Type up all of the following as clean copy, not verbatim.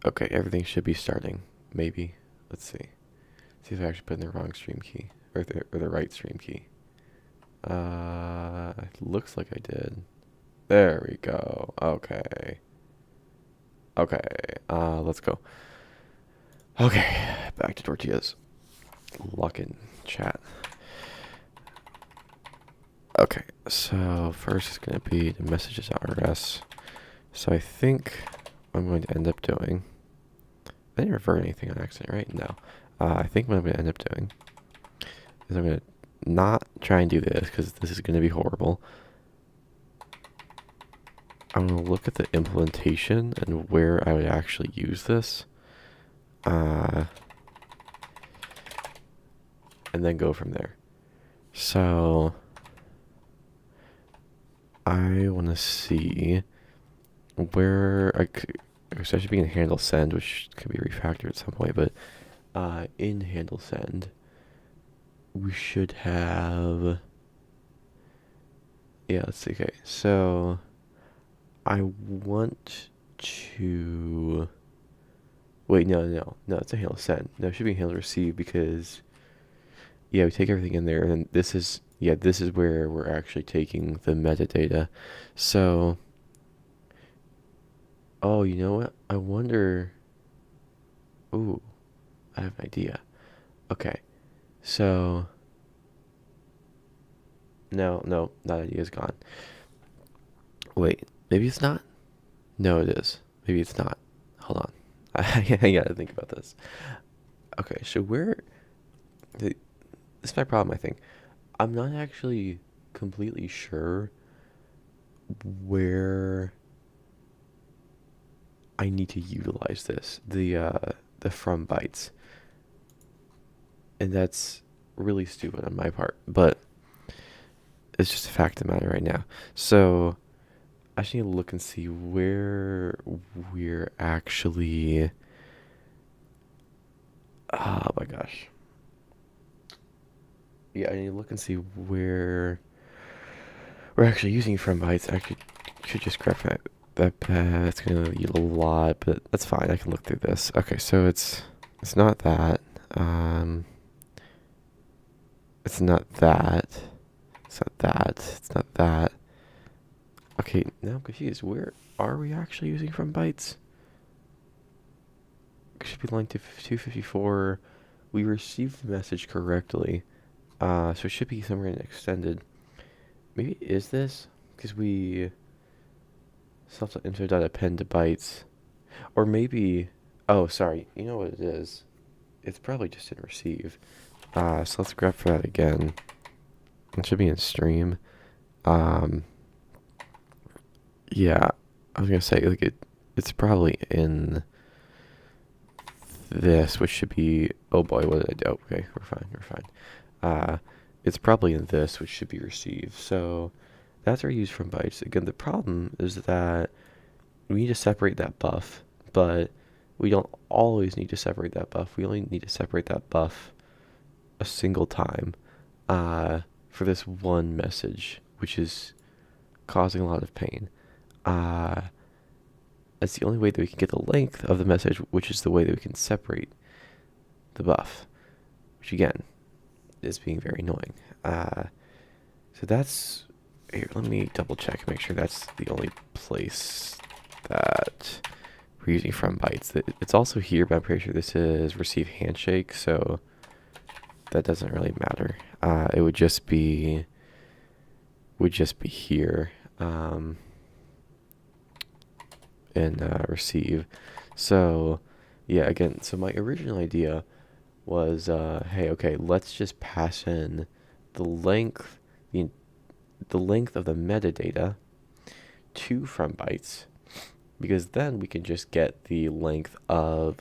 Okay, everything should be starting. Maybe. Let's see. See if I actually put in the wrong stream key. Or the right stream key. Looks like I did. There we go. Okay. Okay. Let's go. Okay, back to tortillas. Lock in chat. Okay, so first is going to be the messages.rs. So I think what I'm going to end up doing, I didn't revert anything on accident, right? No. I think what I'm going to end up doing is I'm going to not try and do this because this is going to be horrible. I'm going to look at the implementation and where I would actually use this. And then go from there. So I want to see where I should be in handle send, which could be refactored at some point, but in handle send, we should have, yeah, let's see, okay, so I want to, wait, no, it's a handle send. No, it should be handle receive because, yeah, we take everything in there, and this is where we're actually taking the metadata. So, oh, you know what? I wonder, ooh, I have an idea. Okay, so, no, that idea is gone. Wait, maybe it's not? No, it is. Maybe it's not. Hold on. I gotta think about this. Okay, so this is my problem, I think. I'm not actually completely sure where I need to utilize this, the from bytes. And that's really stupid on my part, but it's just a fact of the matter right now. So I just need to look and see where we're actually, oh my gosh. Yeah, I need to look and see where we're actually using from bytes. I should just grab that's gonna yield a lot, but that's fine. I can look through this. Okay, so it's not that. It's not that. It's not that. It's not that. Okay, now I'm confused. Where are we actually using from bytes? It should be line 254. We received the message correctly. So it should be somewhere in extended. Maybe is this? Because we self.info.append to bytes. Or maybe, oh, sorry. You know what it is? It's probably just in receive. So let's grab for that again. It should be in stream. Yeah, I was gonna say like it's probably in this, which should be, oh boy, what did I do? Oh, okay, we're fine. It's probably in this, which should be received. So that's our use from bytes. Again, the problem is that we need to separate that buff, but we don't always need to separate that buff. We only need to separate that buff a single time for this one message, which is causing a lot of pain. That's the only way that we can get the length of the message, which is the way that we can separate the buff, which again is being very annoying. So that's, here, let me double check and make sure that's the only place that we're using from bytes. It's also here, but I'm pretty sure this is receive handshake, so that doesn't really matter. It would just be here and receive. So yeah, again, so my original idea was, hey, okay, let's just pass in the length of the metadata to from bytes, because then we can just get the length of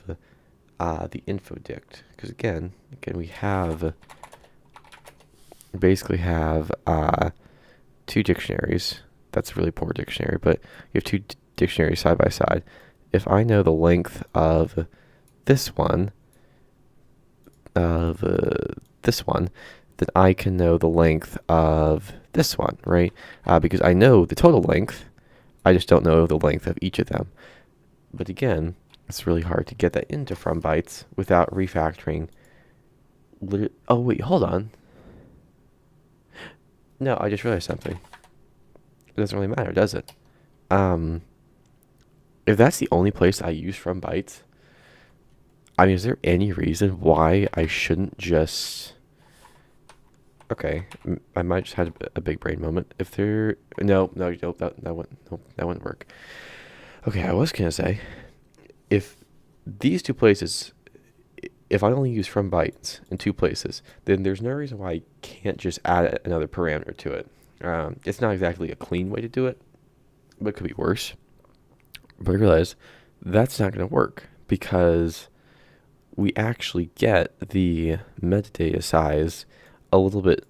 the info dict. Because again, we basically have two dictionaries. That's a really poor dictionary, but you have two dictionaries side by side. If I know the length of this one, then I can know the length of this one, right? Because I know the total length, I just don't know the length of each of them. But again, it's really hard to get that into from bytes without refactoring. Oh wait, hold on. No, I just realized something. It doesn't really matter, does it? Um, if that's the only place I use from bytes, I mean, is there any reason why I shouldn't just? Okay, I might just had a big brain moment. If there, no, that wouldn't work. Okay, I was gonna say, if these two places, if I only use from bytes in two places, then there's no reason why I can't just add another parameter to it. It's not exactly a clean way to do it, but it could be worse. But I realize that's not going to work because we actually get the metadata size a little bit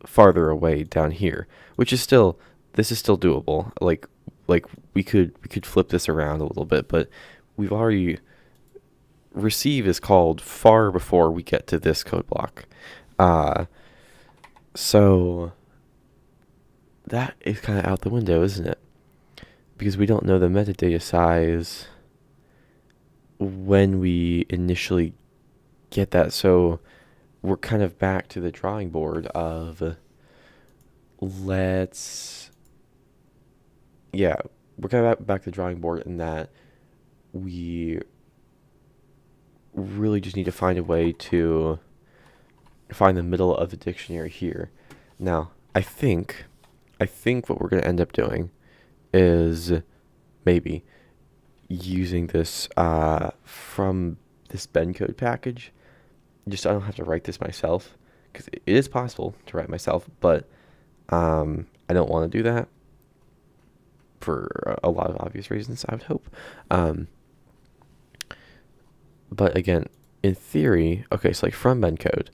farther away down here, which is still, this is still doable. Like we could flip this around a little bit, but we've already, receive is called far before we get to this code block. So that is kind of out the window, isn't it? Because we don't know the metadata size when we initially get that. So we're kind of back to the drawing board of yeah, we're kind of back to the drawing board in that we really just need to find a way to find the middle of the dictionary here. Now, I think what we're going to end up doing is maybe using this from this Ben code package, just so I don't have to write this myself, because it is possible to write myself, but I don't want to do that for a lot of obvious reasons, I would hope. But again, in theory, okay, so like from Ben code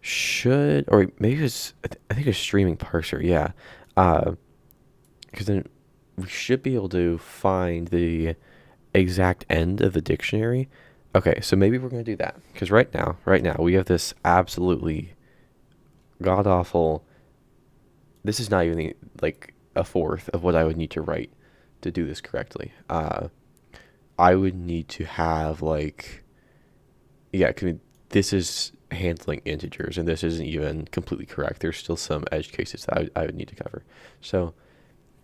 should, or maybe it's, I think it's streaming parser, yeah. Because then we should be able to find the exact end of the dictionary. Okay, so maybe we're going to do that. Because right now, we have this absolutely god-awful, this is not even like a fourth of what I would need to write to do this correctly. I would need to have like, yeah, this is handling integers, and this isn't even completely correct. There's still some edge cases that I would need to cover. So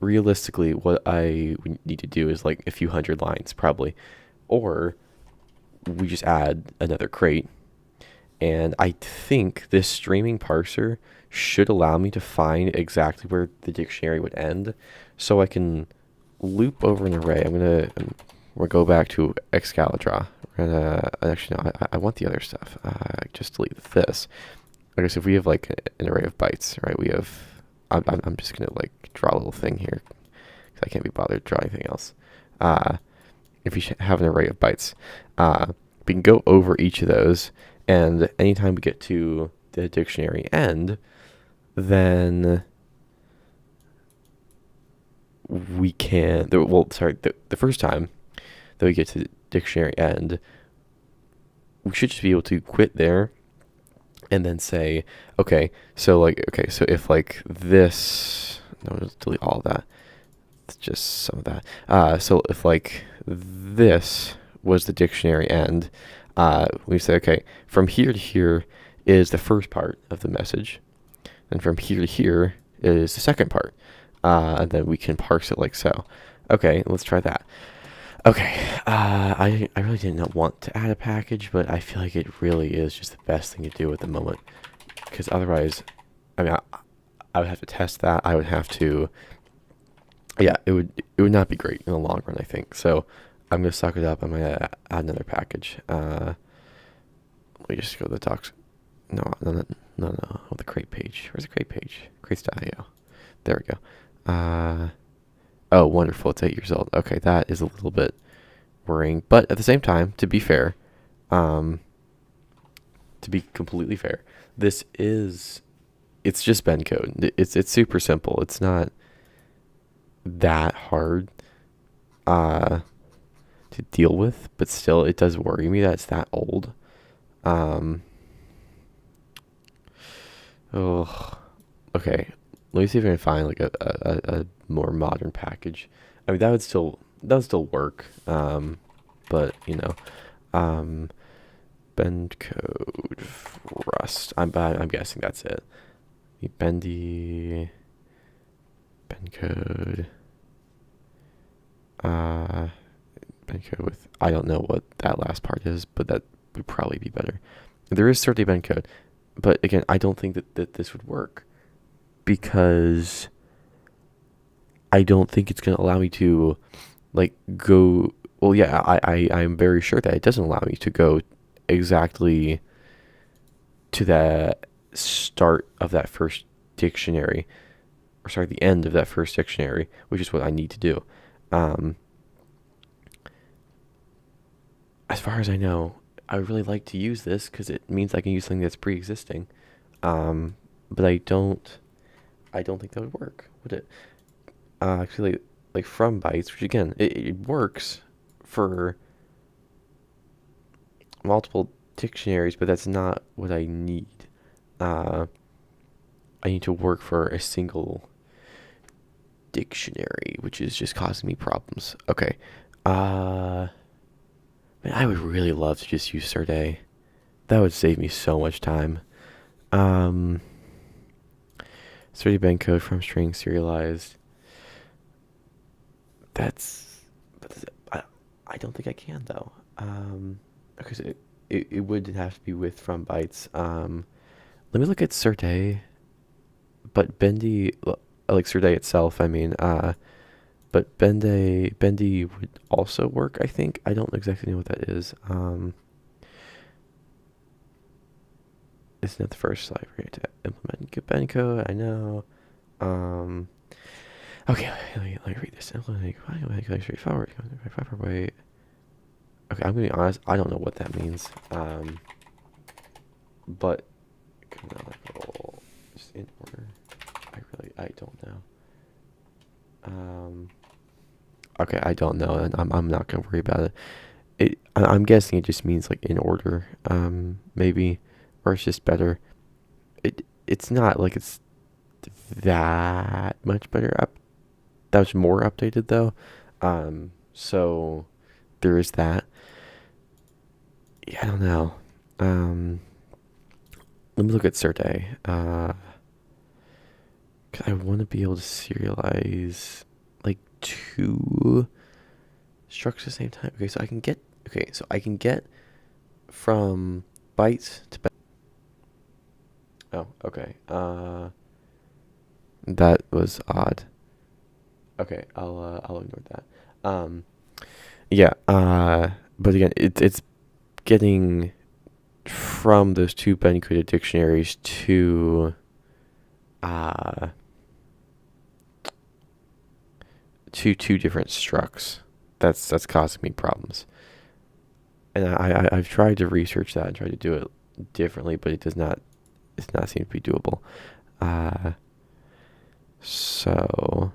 realistically, what I would need to do is like a few hundred lines probably, or we just add another crate. And I think this streaming parser should allow me to find exactly where the dictionary would end, so I can loop over an array. We'll go back to Excalibur. Actually no, I want the other stuff. Just delete this. I guess if we have like an array of bytes, right? We have. I'm just gonna like draw a little thing here, because I can't be bothered to draw anything else. If you have an array of bytes, we can go over each of those, and anytime we get to the dictionary end, then we can. The first time that we get to the dictionary end, we should just be able to quit there and then say, okay, so if like this, no, let's delete all of that. It's just some of that. So if like this was the dictionary end, we say, okay, from here to here is the first part of the message, and from here to here is the second part, and then we can parse it like so. Okay, let's try that. Okay, I really did not want to add a package, but I feel like it really is just the best thing to do at the moment, because otherwise, I mean, I would have to test that. I would have to, yeah, it would not be great in the long run, I think. So I'm gonna suck it up. I'm gonna add another package. Let me just go to the docs. No, the crate page. Where's the crate page? Crates.io. There we go. Oh, wonderful. It's 8 years old. Okay, that is a little bit worrying. But at the same time, to be fair, to be completely fair, it's just Ben code. It's super simple. It's not that hard to deal with, but still, it does worry me that it's that old. Oh, okay. Let me see if I can find like a more modern package. I mean, that would still work. but you know, bend code Rust. I'm guessing that's it. Bendy bend code. Bend code with, I don't know what that last part is, but that would probably be better. There is certainly bend code, but again, I don't think that this would work because I don't think it's going to allow me to like go. Well, yeah, I'm very sure that it doesn't allow me to go exactly to the start of that first dictionary, or sorry, the end of that first dictionary, which is what I need to do. As far as I know, I would really like to use this because it means I can use something that's pre-existing. But I don't think that would work, would it? Actually, like from bytes, which again, it works for multiple dictionaries, but that's not what I need. I need to work for a single dictionary, which is just causing me problems. Okay. Man, I would really love to just use Serde. That would save me so much time. Serde bend code from string serialized. I don't think I can though. Because it would have to be with from bytes. Let me look at Serde, but Bendy, like Serde itself. I mean, but Bendy would also work. I think I don't exactly know what that is. It's not the first library to implement bend code. I know. Okay, let me read this. Straightforward. Wait. Okay, I'm gonna be honest. I don't know what that means. But canonical, just in order. I don't know. Okay, I don't know, and I'm not gonna worry about it. I'm guessing it just means like in order. Maybe, or it's just better. It's not like it's that much better up. That was more updated though. So there is that. Yeah, I don't know. Let me look at Serde. 'Cause I want to be able to serialize like two structures at the same time. Okay, so I can get from bytes to bytes. Oh, okay. That was odd. Okay, I'll ignore that. Yeah. But again, it's getting from those two bend coded dictionaries to two different structs. That's causing me problems. And I've tried to research that and try to do it differently, but it's not seem to be doable. So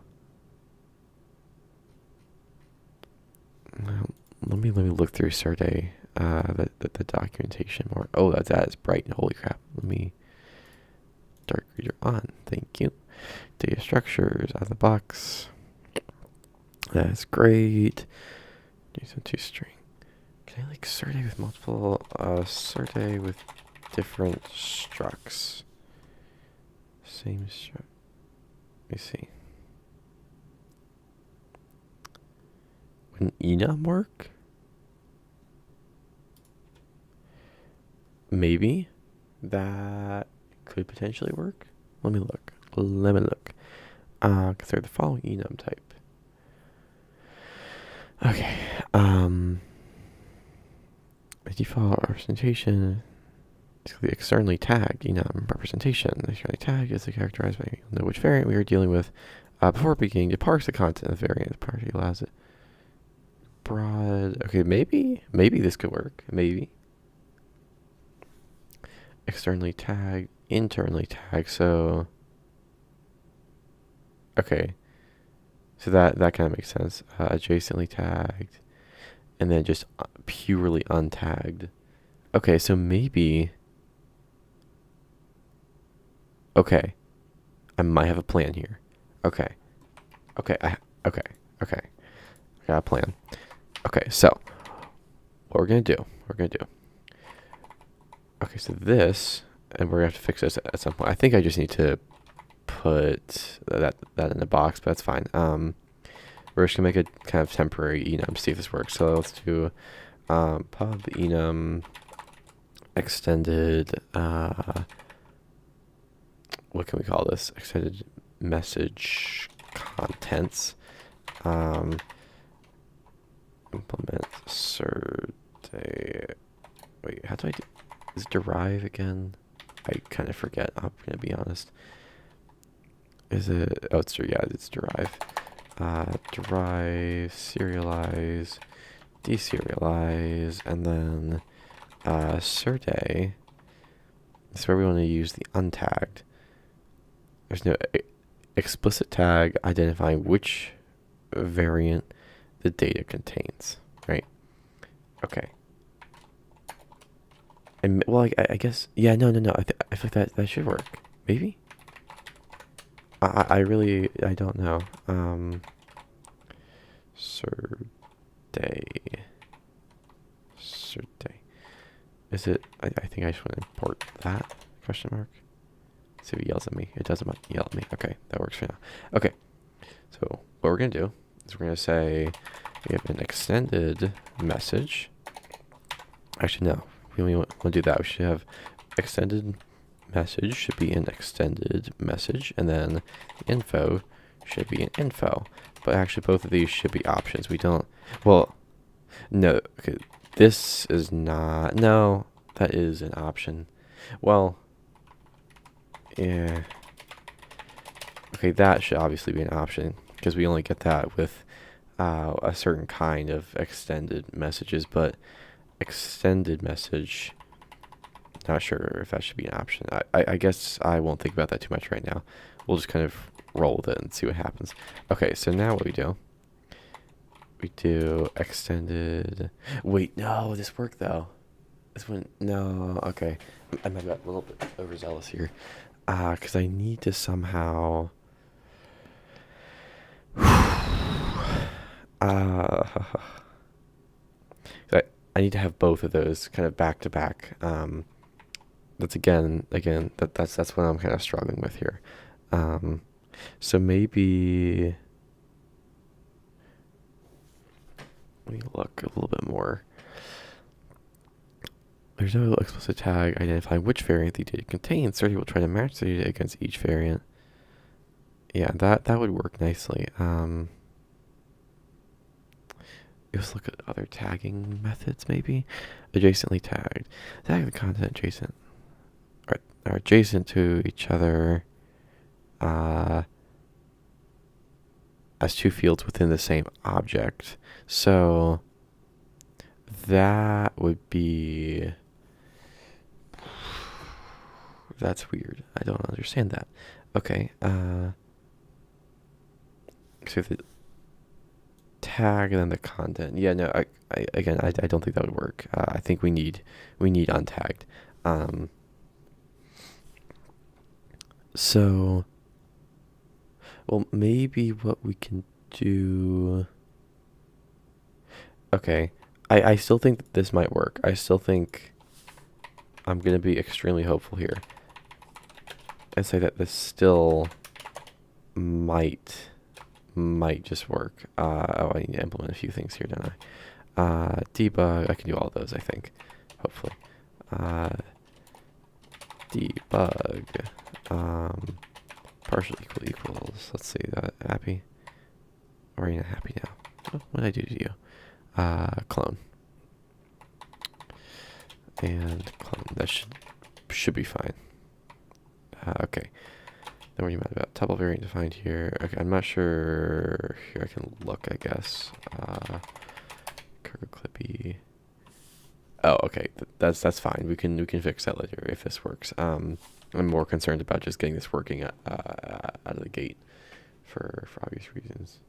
let me look through Serde, the documentation more. Oh, that is bright. Holy crap! Let me dark reader on. Thank you. Data structures out of the box. That's great. JSON to string. Can I like Serde with multiple Serde with different structs? Same struct. Let me see. Would enum work? Maybe that could potentially work. Let me look. Consider the following enum type. Okay. The default representation is the externally tagged enum representation. The externally tagged is characterized by know which variant we are dealing with. Before beginning to parse the content of the variant, the party allows it. Broad. Okay, maybe this could work. Maybe. Externally tagged, internally tagged. So. Okay. So that kind of makes sense. Adjacently tagged, and then just purely untagged. Okay, so maybe. Okay, I might have a plan here. Okay. I got a plan. Okay, so what we're gonna do. Okay, so this, and we're gonna have to fix this at some point. I think I just need to put that in a box, but that's fine. We're just gonna make a kind of temporary enum, see if this works. So let's do pub enum extended, what can we call this? Extended message contents. Implement Serde. Wait, how do I do? Is it derive again? I kind of forget. I'm gonna be honest. Is it? Oh, it's derive. Derive, serialize, deserialize, and then Serde. This is where we want to use the untagged. There's no explicit tag identifying which variant the data contains, right? Okay. And well, I guess, yeah, no. I feel like that should work. Maybe. I really don't know. Serde. Is it? I think I just want to import that question mark. See if it yells at me. It doesn't yell at me. Okay, that works for now. Okay, so what we're gonna do is we're gonna say we have an extended message. Actually, no, we only want to do that. We should have extended message should be an extended message, and then the info should be an info. But actually, both of these should be options. We don't. Well, no. Okay, this is not. No, that is an option. Well. Yeah. Okay, that should obviously be an option because we only get that with a certain kind of extended messages, but extended message, not sure if that should be an option. I guess I won't think about that too much right now. We'll just kind of roll with it and see what happens. Okay, so now what we do extended. Wait, no, this worked though. This one, no, okay. I might have got a little bit overzealous here. Because I need to somehow. I need to have both of those kind of back to back. That's that's what I'm kind of struggling with here. So maybe let me look a little bit more. There's no explicit tag identifying which variant the data contains. Serde will try to match the data against each variant. Yeah, that would work nicely. Let's look at other tagging methods, maybe. Adjacently tagged. Tag the content adjacent. Are adjacent to each other as two fields within the same object. So that would be. That's weird. I don't understand that. Okay. So the tag and then the content. Yeah, no. I don't think that would work. I think we need untagged. So, well, maybe what we can do. Okay. I still think that this might work. I still think I'm gonna be extremely hopeful here and say that this still might just work. I need to implement a few things here, don't I? Debug, I can do all of those, I think, hopefully. Debug, partial equals, let's see, that happy? Or are you not happy now? What did I do to you? Clone. And clone, that should be fine. Okay. Then what are you mad about? Tuple variant defined here. Okay, I'm not sure. Here I can look, I guess. Cargo clippy. Oh, okay. That's fine. We can fix that later if this works. I'm more concerned about just getting this working out of the gate for obvious reasons.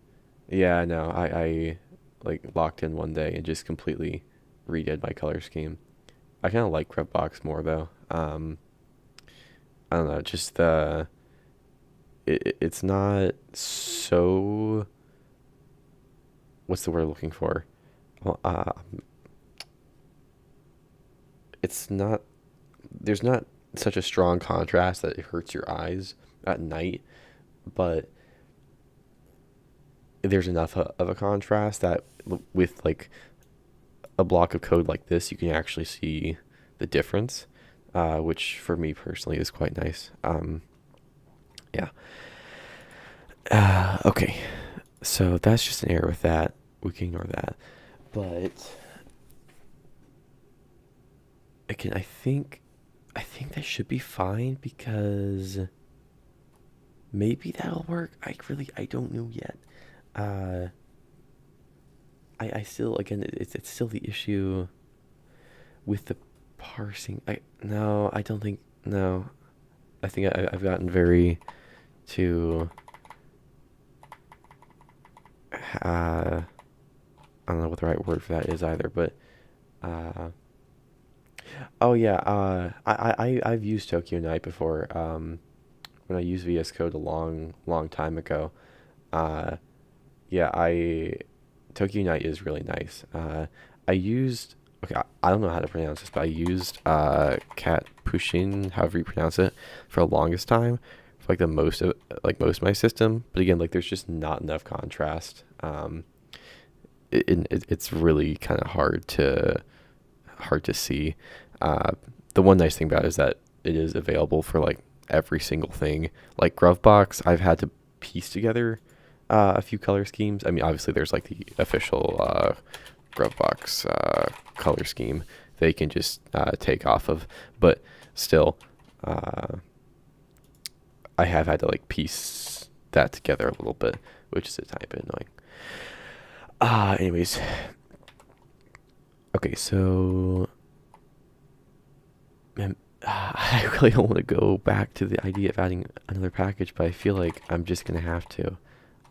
Yeah, no, I like locked in one day and just completely redid my color scheme. I kind of like Grubbox more though. I don't know, just it's not so. What's the word I'm looking for? Well, it's not, there's not such a strong contrast that it hurts your eyes at night, but there's enough of a contrast that with like a block of code like this, you can actually see the difference, which for me personally is quite nice. Yeah. Okay. So that's just an error with that. We can ignore that. But again, I think that should be fine because maybe that'll work. I don't know yet. Uh, I still, again, it's still the issue with the parsing. No, I don't think, no. I think I've gotten very to, I don't know what the right word for that is either, but, uh, oh yeah, I've used Tokyo Night before, when I used VS Code a long time ago. Uh, yeah, Tokyo Night is really nice. I used, okay, I don't know how to pronounce this, but I used Cat Pushin, however you pronounce it, for the longest time, for like the most of my system. But again, like there's just not enough contrast. It's really kind of hard to see. Uh, the one nice thing about it is that it is available for like every single thing. Like Grovebox, I've had to piece together a few color schemes. I mean, obviously there's like the official Grovebox color scheme they can just take off of, but still, uh, I have had to like piece that together a little bit, which is a tiny bit annoying. Anyways, okay, so man, I really don't want to go back to the idea of adding another package, but I feel like I'm just gonna have to.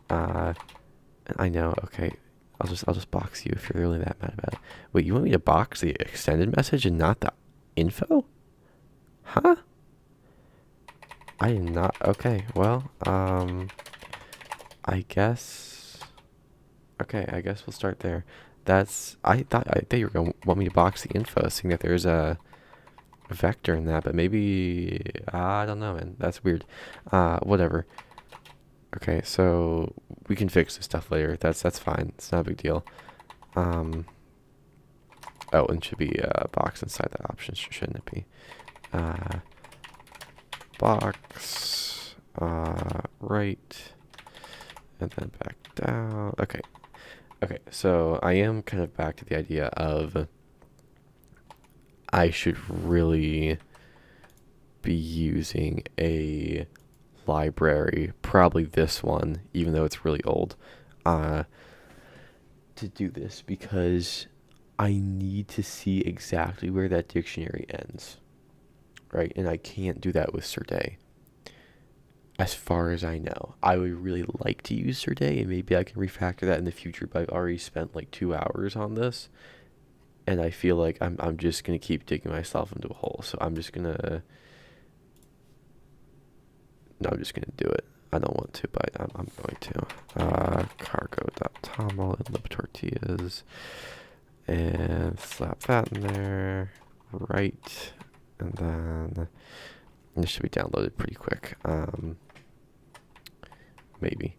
Uh, I know. Okay, I'll just box you if you're really that mad about it. Wait, you want me to box the extended message and not the info? Huh? I did not. Okay, well, I guess. Okay, I guess we'll start there. I thought you were gonna want me to box the info, seeing that there's a vector in that, but maybe I don't know, man. That's weird. Whatever. Okay, so we can fix this stuff later. That's fine. It's not a big deal. Um. Oh, and it should be a box inside the options, shouldn't it be? Uh, box. Right, and then back down. Okay. Okay, so I am kind of back to the idea of I should really be using a library, probably this one, even though it's really old, uh, to do this because I need to see exactly where that dictionary ends, right? And I can't do that with Serde. As far as I know, I would really like to use Serde, and maybe I can refactor that in the future, but I've already spent like 2 hours on this, and I feel like I'm just gonna keep digging myself into a hole. So I'm just gonna no, I'm just gonna do it. I don't want to, but I'm going to. Cargo.toml and libtortillas, and slap that in there, right, and then this should be downloaded pretty quick. Maybe.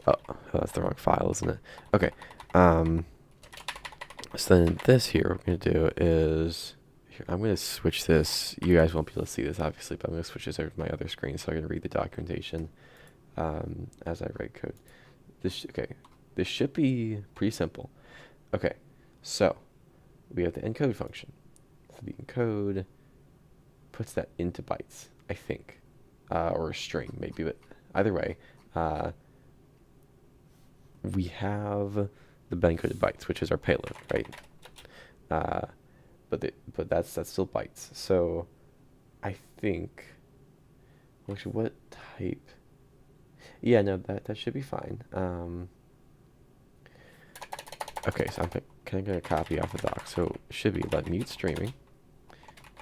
Oh, that's the wrong file, isn't it? Okay. So then this here, what we're gonna do is, here, I'm gonna switch this. You guys won't be able to see this, obviously, but I'm gonna switch this over to my other screen so I can read the documentation as I write code. Okay. This should be pretty simple. Okay. So we have the encode function. So the encode puts that into bytes, I think, or a string maybe, but either way, we have the encoded bytes, which is our payload, right? But that's still bytes. So I think, actually, what type? Yeah, no, that should be fine. Okay, so I'm kind of gonna copy off the doc. So it should be let mute streaming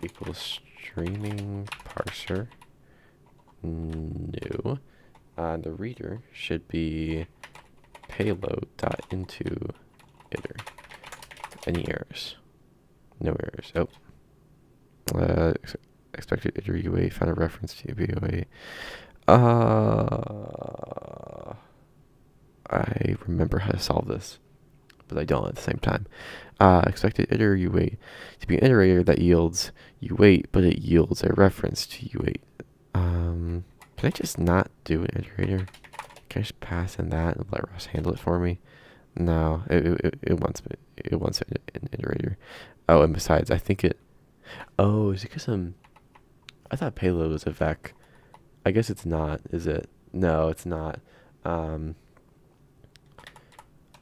equals streaming parser new. The reader should be payload dot into iter. Any errors? No errors. Oh, Expected iter UA, found a reference to BOA. I remember how to solve this, but I don't at the same time. Expected iter U8 to be an iterator that yields U8, but it yields a reference to U8. Can I just not do an iterator? Can I just pass in that and let Ross handle it for me? No, it wants an iterator. Oh, and besides, I think it. Oh, is it because I thought payload was a vec. I guess it's not, is it? No, it's not.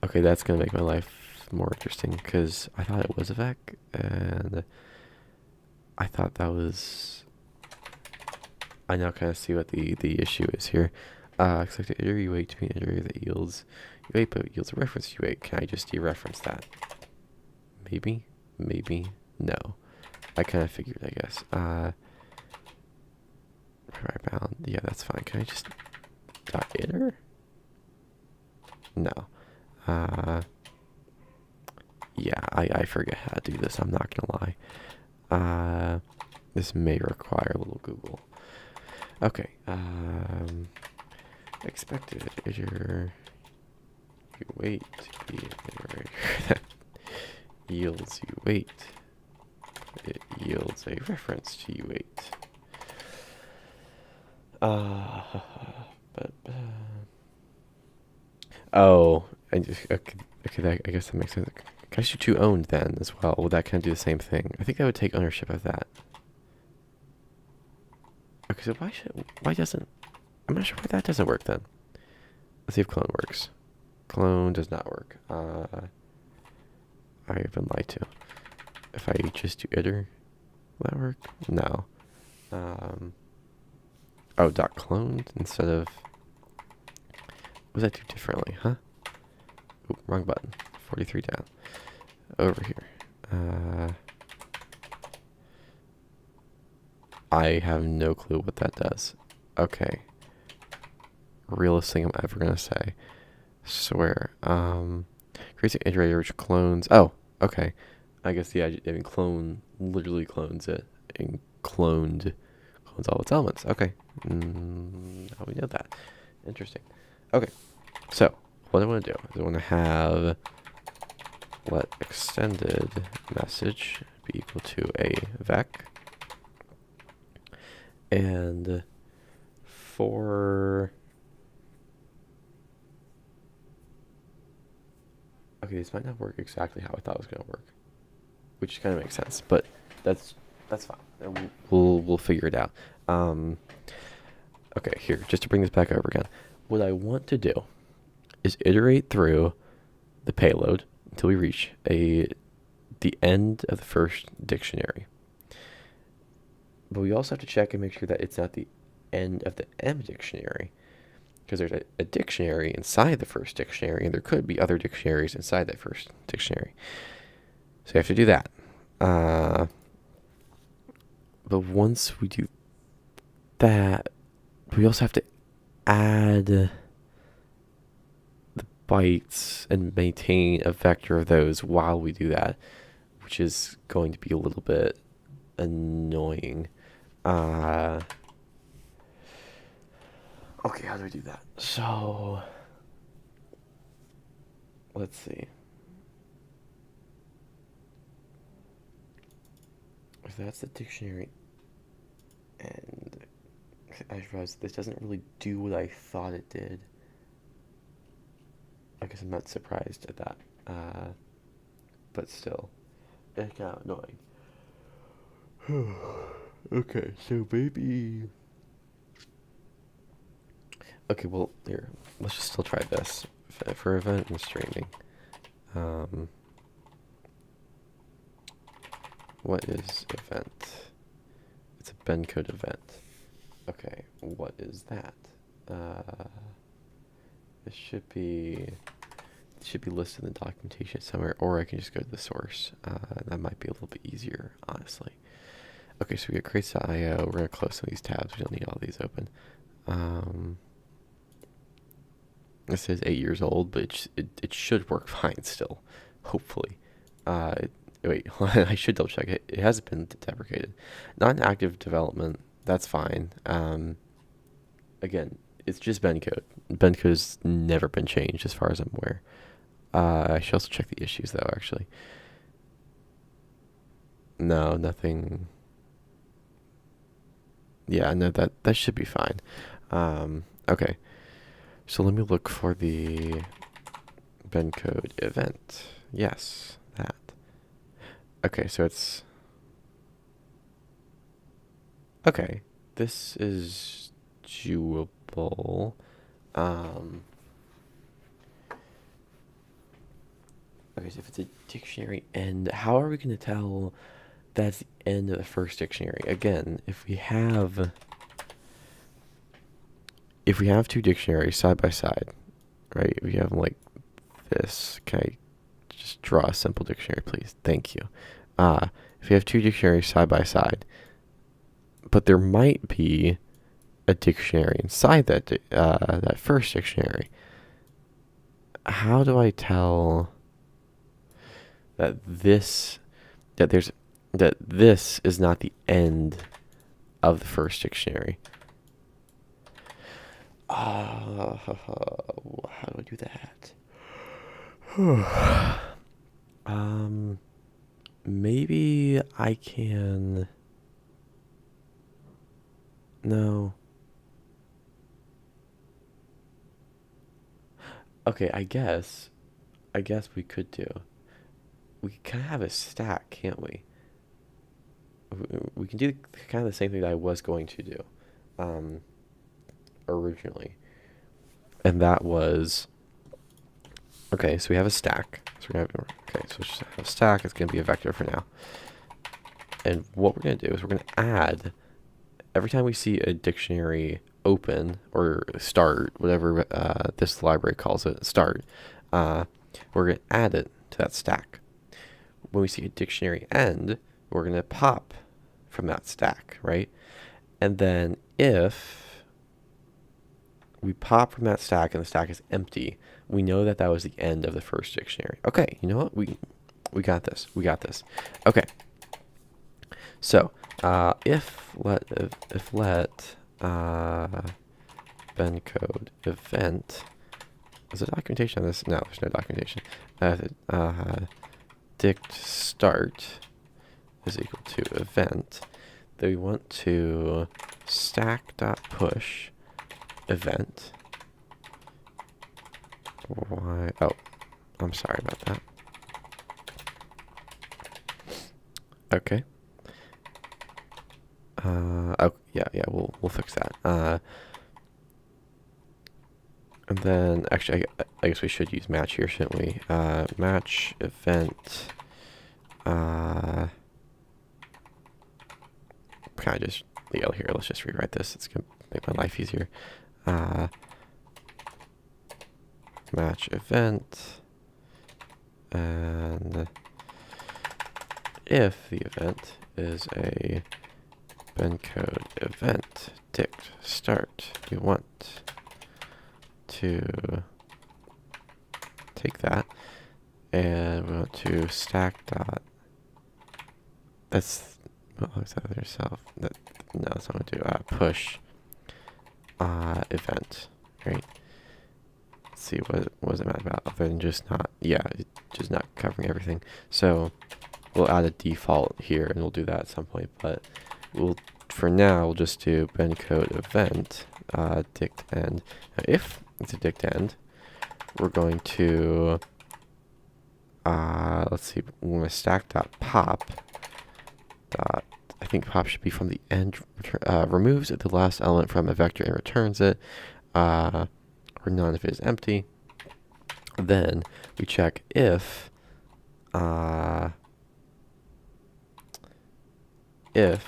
Okay, that's gonna make my life more interesting because I thought it was a vec, and I thought that was. I now kind of see what the issue is here. Expected iter U8 to be an iterator that yields U8, but yields a reference to U8. Can I just dereference that? Maybe, maybe, no. I kind of figured, I guess. Right bound. Yeah, that's fine. Can I just dot iter? No. Yeah, I forget how to do this. I'm not gonna lie. This may require a little Google. Okay. Expected iter U8 to be an iterator that yields U8. It yields a reference to U8. Oh, okay, I guess that makes sense. Can I shoot 2 owned then as well? Will that kind of do the same thing? I think that would take ownership of that. Okay, so why doesn't, I'm not sure why that doesn't work then. Let's see if clone works. Clone does not work. I have been lied to. If I just do iter, will that work? No. Oh, dot cloned instead of. What does that do differently, huh? Oop, wrong button. 43 down. Over here. I have no clue what that does. Okay. Realest thing I'm ever gonna say. Swear. Creates an iterator which clones. Oh, okay. I guess I mean clone literally clones it, and clones all its elements. Okay. How we know that? Interesting. Okay. So what I want to do is I want to have let extended message be equal to a vec, and for okay, this might not work exactly how I thought it was going to work, which kind of makes sense, but that's fine. We'll figure it out. Okay, here, just to bring this back over again. What I want to do is iterate through the payload until we reach the end of the first dictionary. But we also have to check and make sure that it's not the end of the M dictionary, because there's a dictionary inside the first dictionary, and there could be other dictionaries inside that first dictionary. So you have to do that. But once we do that, we also have to add the bytes and maintain a vector of those while we do that, which is going to be a little bit annoying. Okay, how do we do that? So, let's see. If that's the dictionary, and I realized this doesn't really do what I thought it did. I guess I'm not surprised at that. But still, it's kind of annoying. Okay, so maybe. Okay, well, here, let's just still try this. For event and streaming. What is event? It's a Ben code event. Okay, what is that? It should be listed in the documentation somewhere, or I can just go to the source. That might be a little bit easier, honestly. Okay, so we got crates.io. We're gonna close some of these tabs. We don't need all these open. It says 8 years old, but it should work fine still, hopefully. Wait, I should double check it. It hasn't been deprecated. Not in active development. That's fine. Again, it's just bend code. Bend code has never been changed as far as I'm aware. I should also check the issues though, actually. No, nothing. Yeah, no, that should be fine. Okay. So let me look for the bend code event. Yes, that. Okay, so it's okay. This is doable. Um, okay, so if it's a dictionary end, how are we going to tell that's the end of the first dictionary? Again, if we have two dictionaries side by side, right? If we have them like this, can I just draw a simple dictionary, please? Thank you. If you have two dictionaries side by side, but there might be a dictionary inside that first dictionary. How do I tell that this is not the end of the first dictionary? How do I do that? Maybe I can. No. Okay, I guess we could do. We kind of have a stack, can't we? We can do kind of the same thing that I was going to do, originally, and that was okay. So we have a stack. So we have okay. So we just have a stack. It's gonna be a vector for now. And what we're gonna do is we're gonna add every time we see a dictionary open or start, whatever this library calls it, start. We're gonna add it to that stack. When we see a dictionary end, we're going to pop from that stack, right? And then if we pop from that stack and the stack is empty, we know that that was the end of the first dictionary. Okay, you know what? We got this. We got this. Okay. So, if let bend code event, is there documentation on this? No, there's no documentation. Dict start is equal to event, then we want to stack.push event. Why? Oh, I'm sorry about that. Okay. Oh, yeah, we'll fix that. And then, actually, I guess we should use match here, shouldn't we? Match event. Kind of just, yeah, here, let's just rewrite this. It's going to make my life easier. Match event. And if the event is a bend code event dict start, we want to take that and we want to stack dot. That's what looks at yourself. No, that's what I'm gonna do. Push event, right? Let's see what was it about other than just not, yeah, just not covering everything. So we'll add a default here and we'll do that at some point, but for now we'll just do bend code event dict end. Now if it's a dict end, we're going to let's see, we're going to stack dot pop dot, I think pop should be from the end, removes the last element from a vector and returns it, or none if it is empty. Then we check if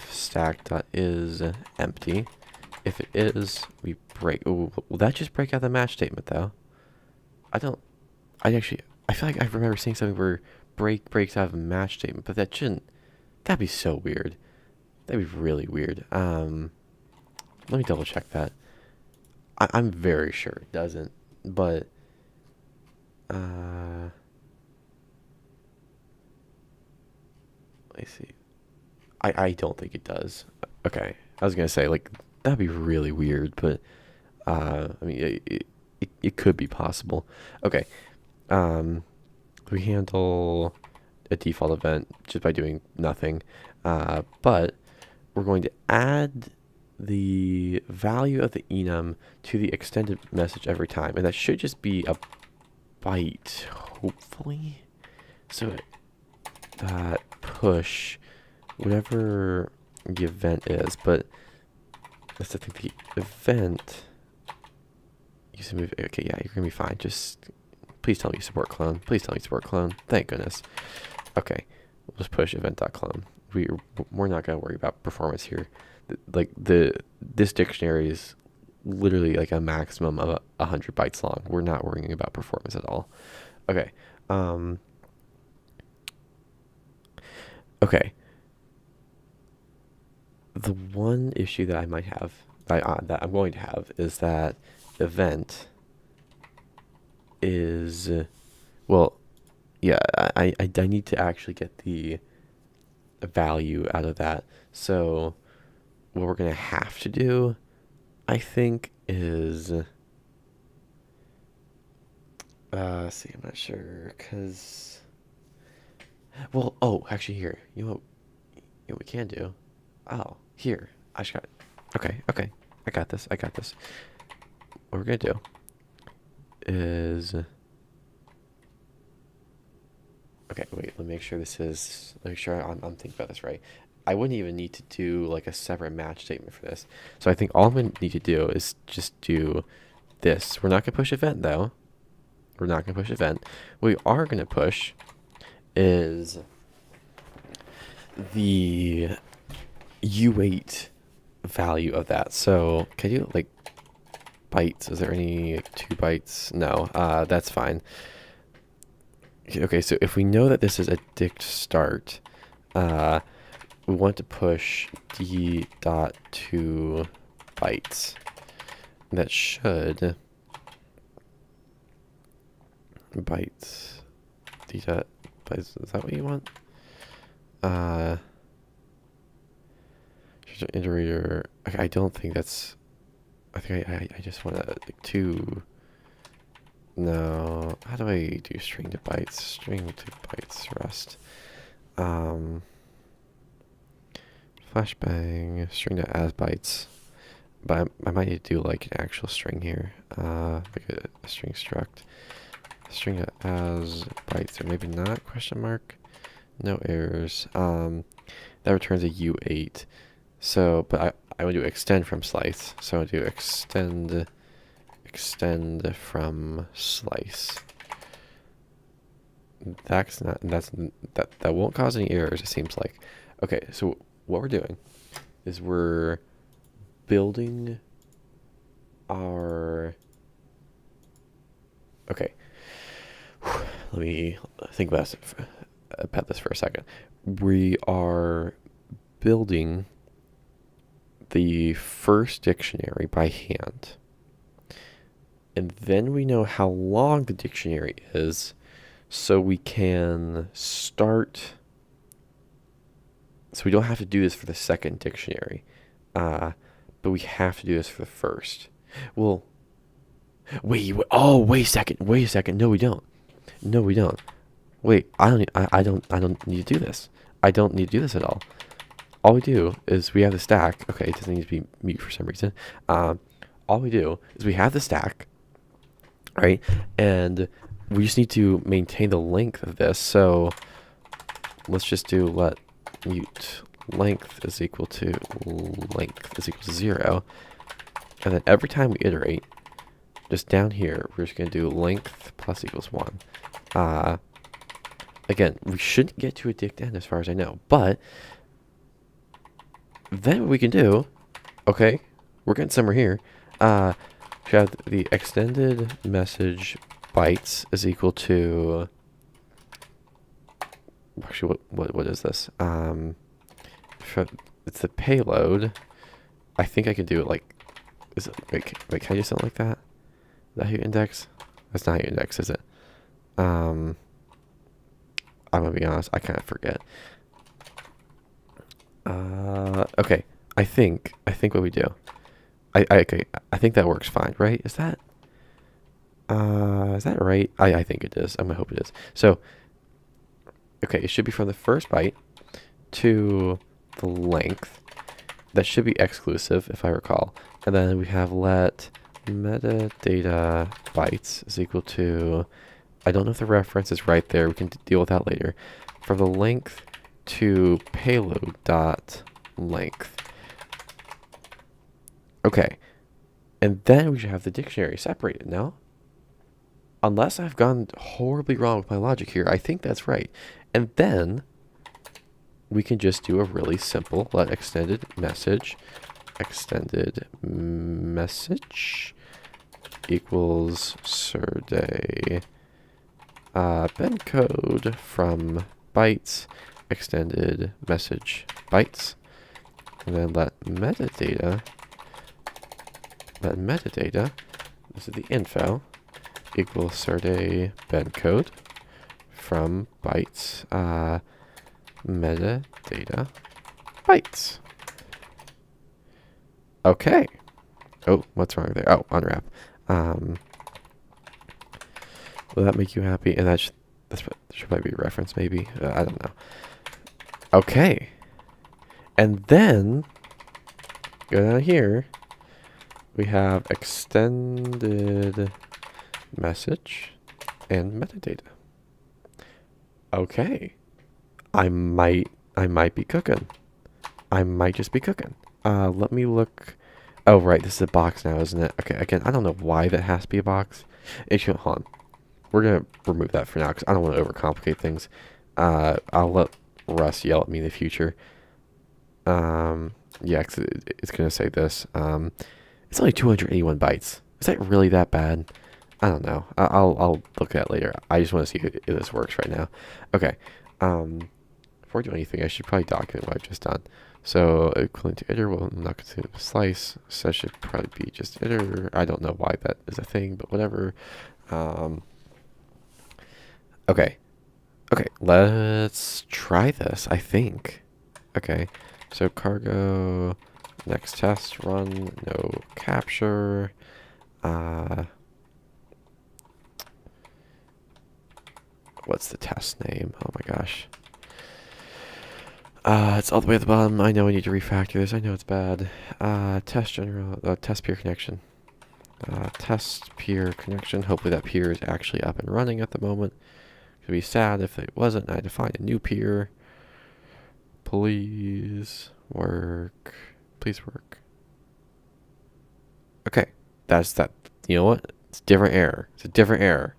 stack dot is empty. If it is, we break. Ooh, will that just break out the match statement though? I feel like I remember seeing something where breaks out of a match statement, but that shouldn't. That'd be so weird. That'd be really weird. Let me double check that. I'm very sure it doesn't, but Let me see. I don't think it does. Okay, I was gonna say like that'd be really weird, but I mean it could be possible. Okay, we handle a default event just by doing nothing, but we're going to add the value of the enum to the extended message every time, and that should just be a byte, hopefully. So that push whatever the event is, but that's the thing. The event. You should move. Okay, yeah, you're gonna be fine. Just please tell me you support clone. Please tell me you support clone. Thank goodness. Okay, we'll just push event.clone. We're not gonna worry about performance here. This dictionary is literally like a maximum of 100 bytes long. We're not worrying about performance at all. Okay. Okay. The one issue that I might have, that I'm going to have, is that event is, well, yeah, I need to actually get the value out of that. So what we're gonna have to do, I think, is see, I'm not sure, cause, well, oh, actually, here, you know what we can do? Oh, here, I just got, okay, I got this. What we're gonna do is, okay, wait, let me make sure I'm thinking about this right. I wouldn't even need to do like a separate match statement for this. So I think all I'm going to need to do is just do this. We're not going to push event though. We're not going to push event. What we are going to push is the U8 value of that. So can you like bytes? Is there any 2 bytes? No, that's fine. Okay, so if we know that this is a dict start, we want to push d.2 bytes. That should bytes d.bytes. Is that what you want? Iterator. Okay, I don't think that's. I think I just want to like 2. No. How do I do string to bytes? String to bytes rest. Flashbang, string to as bytes. But I might need to do like an actual string here. Like a string struct. String to as bytes, or maybe not, question mark. No errors. That returns a U8. So, but I would do extend from slice. So I would do extend from slice. That won't cause any errors, it seems like. Okay, so what we're doing is we're building our, okay, let me think about this for a second. We are building the first dictionary by hand, and then we know how long the dictionary is, so we can start. So we don't have to do this for the second dictionary, but we have to do this for the first. Well, wait a second. No, we don't. Wait, I don't need to do this. I don't need to do this at all. All we do is we have the stack. Okay, it doesn't need to be mute for some reason. All we do is we have the stack, right? And we just need to maintain the length of this. So let's just do let mute length is equal to 0. And then every time we iterate, just down here, we're just going to do length plus equals 1. Again, we shouldn't get to a dict end as far as I know, but then what we can do, okay, we're getting somewhere here. We have the extended message bytes is equal to, actually, what is this? It's the payload. I think I could do it like, is it, wait, can I do something like that? Is that how you index? That's not how you index, is it? I'm gonna be honest, I kind of forget. Okay. I think what we do. Okay. I think that works fine, right? Is that right? I think it is. I'm gonna hope it is. So, okay, it should be from the first byte to the length. That should be exclusive, if I recall. And then we have let metadata bytes is equal to, I don't know if the reference is right there. We can deal with that later. From the length to payload dot length. Okay. And then we should have the dictionary separated, no? Unless I've gone horribly wrong with my logic here, I think that's right. And then we can just do a really simple let extended message equals surday ben code from bytes extended message bytes, and then let metadata, this is the info, equals surday ben code from bytes metadata bytes. Okay. Oh, what's wrong there? Oh, unwrap. Will that make you happy? And that should probably be a reference, maybe. I don't know. Okay. And then, go down here. We have extended message and metadata. Okay. I might be cooking. I might just be cooking. Let me look. Oh, right. This is a box now, isn't it? Okay. Again, I don't know why that has to be a box. Hold on. We're going to remove that for now because I don't want to overcomplicate things. I'll let Russ yell at me in the future. Yeah, 'cause it's going to say this. It's only 281 bytes. Is that really that bad? I don't know. I'll look at it later. I just want to see if this works right now. Okay. Before I do anything, I should probably document what I've just done. So, equivalent to iter, well, I'm not going to slice. So that should probably be just iter. I don't know why that is a thing, but whatever. Okay. Okay, let's try this, I think. Okay, so cargo, next test, run, no capture. What's the test name? Oh my gosh. It's all the way at the bottom. I know I need to refactor this. I know it's bad. Test general, test peer connection. Test peer connection. Hopefully that peer is actually up and running at the moment. It'd be sad if it wasn't. I had to find a new peer. Please work. Please work. Okay. That's that. You know what? It's a different error. It's a different error.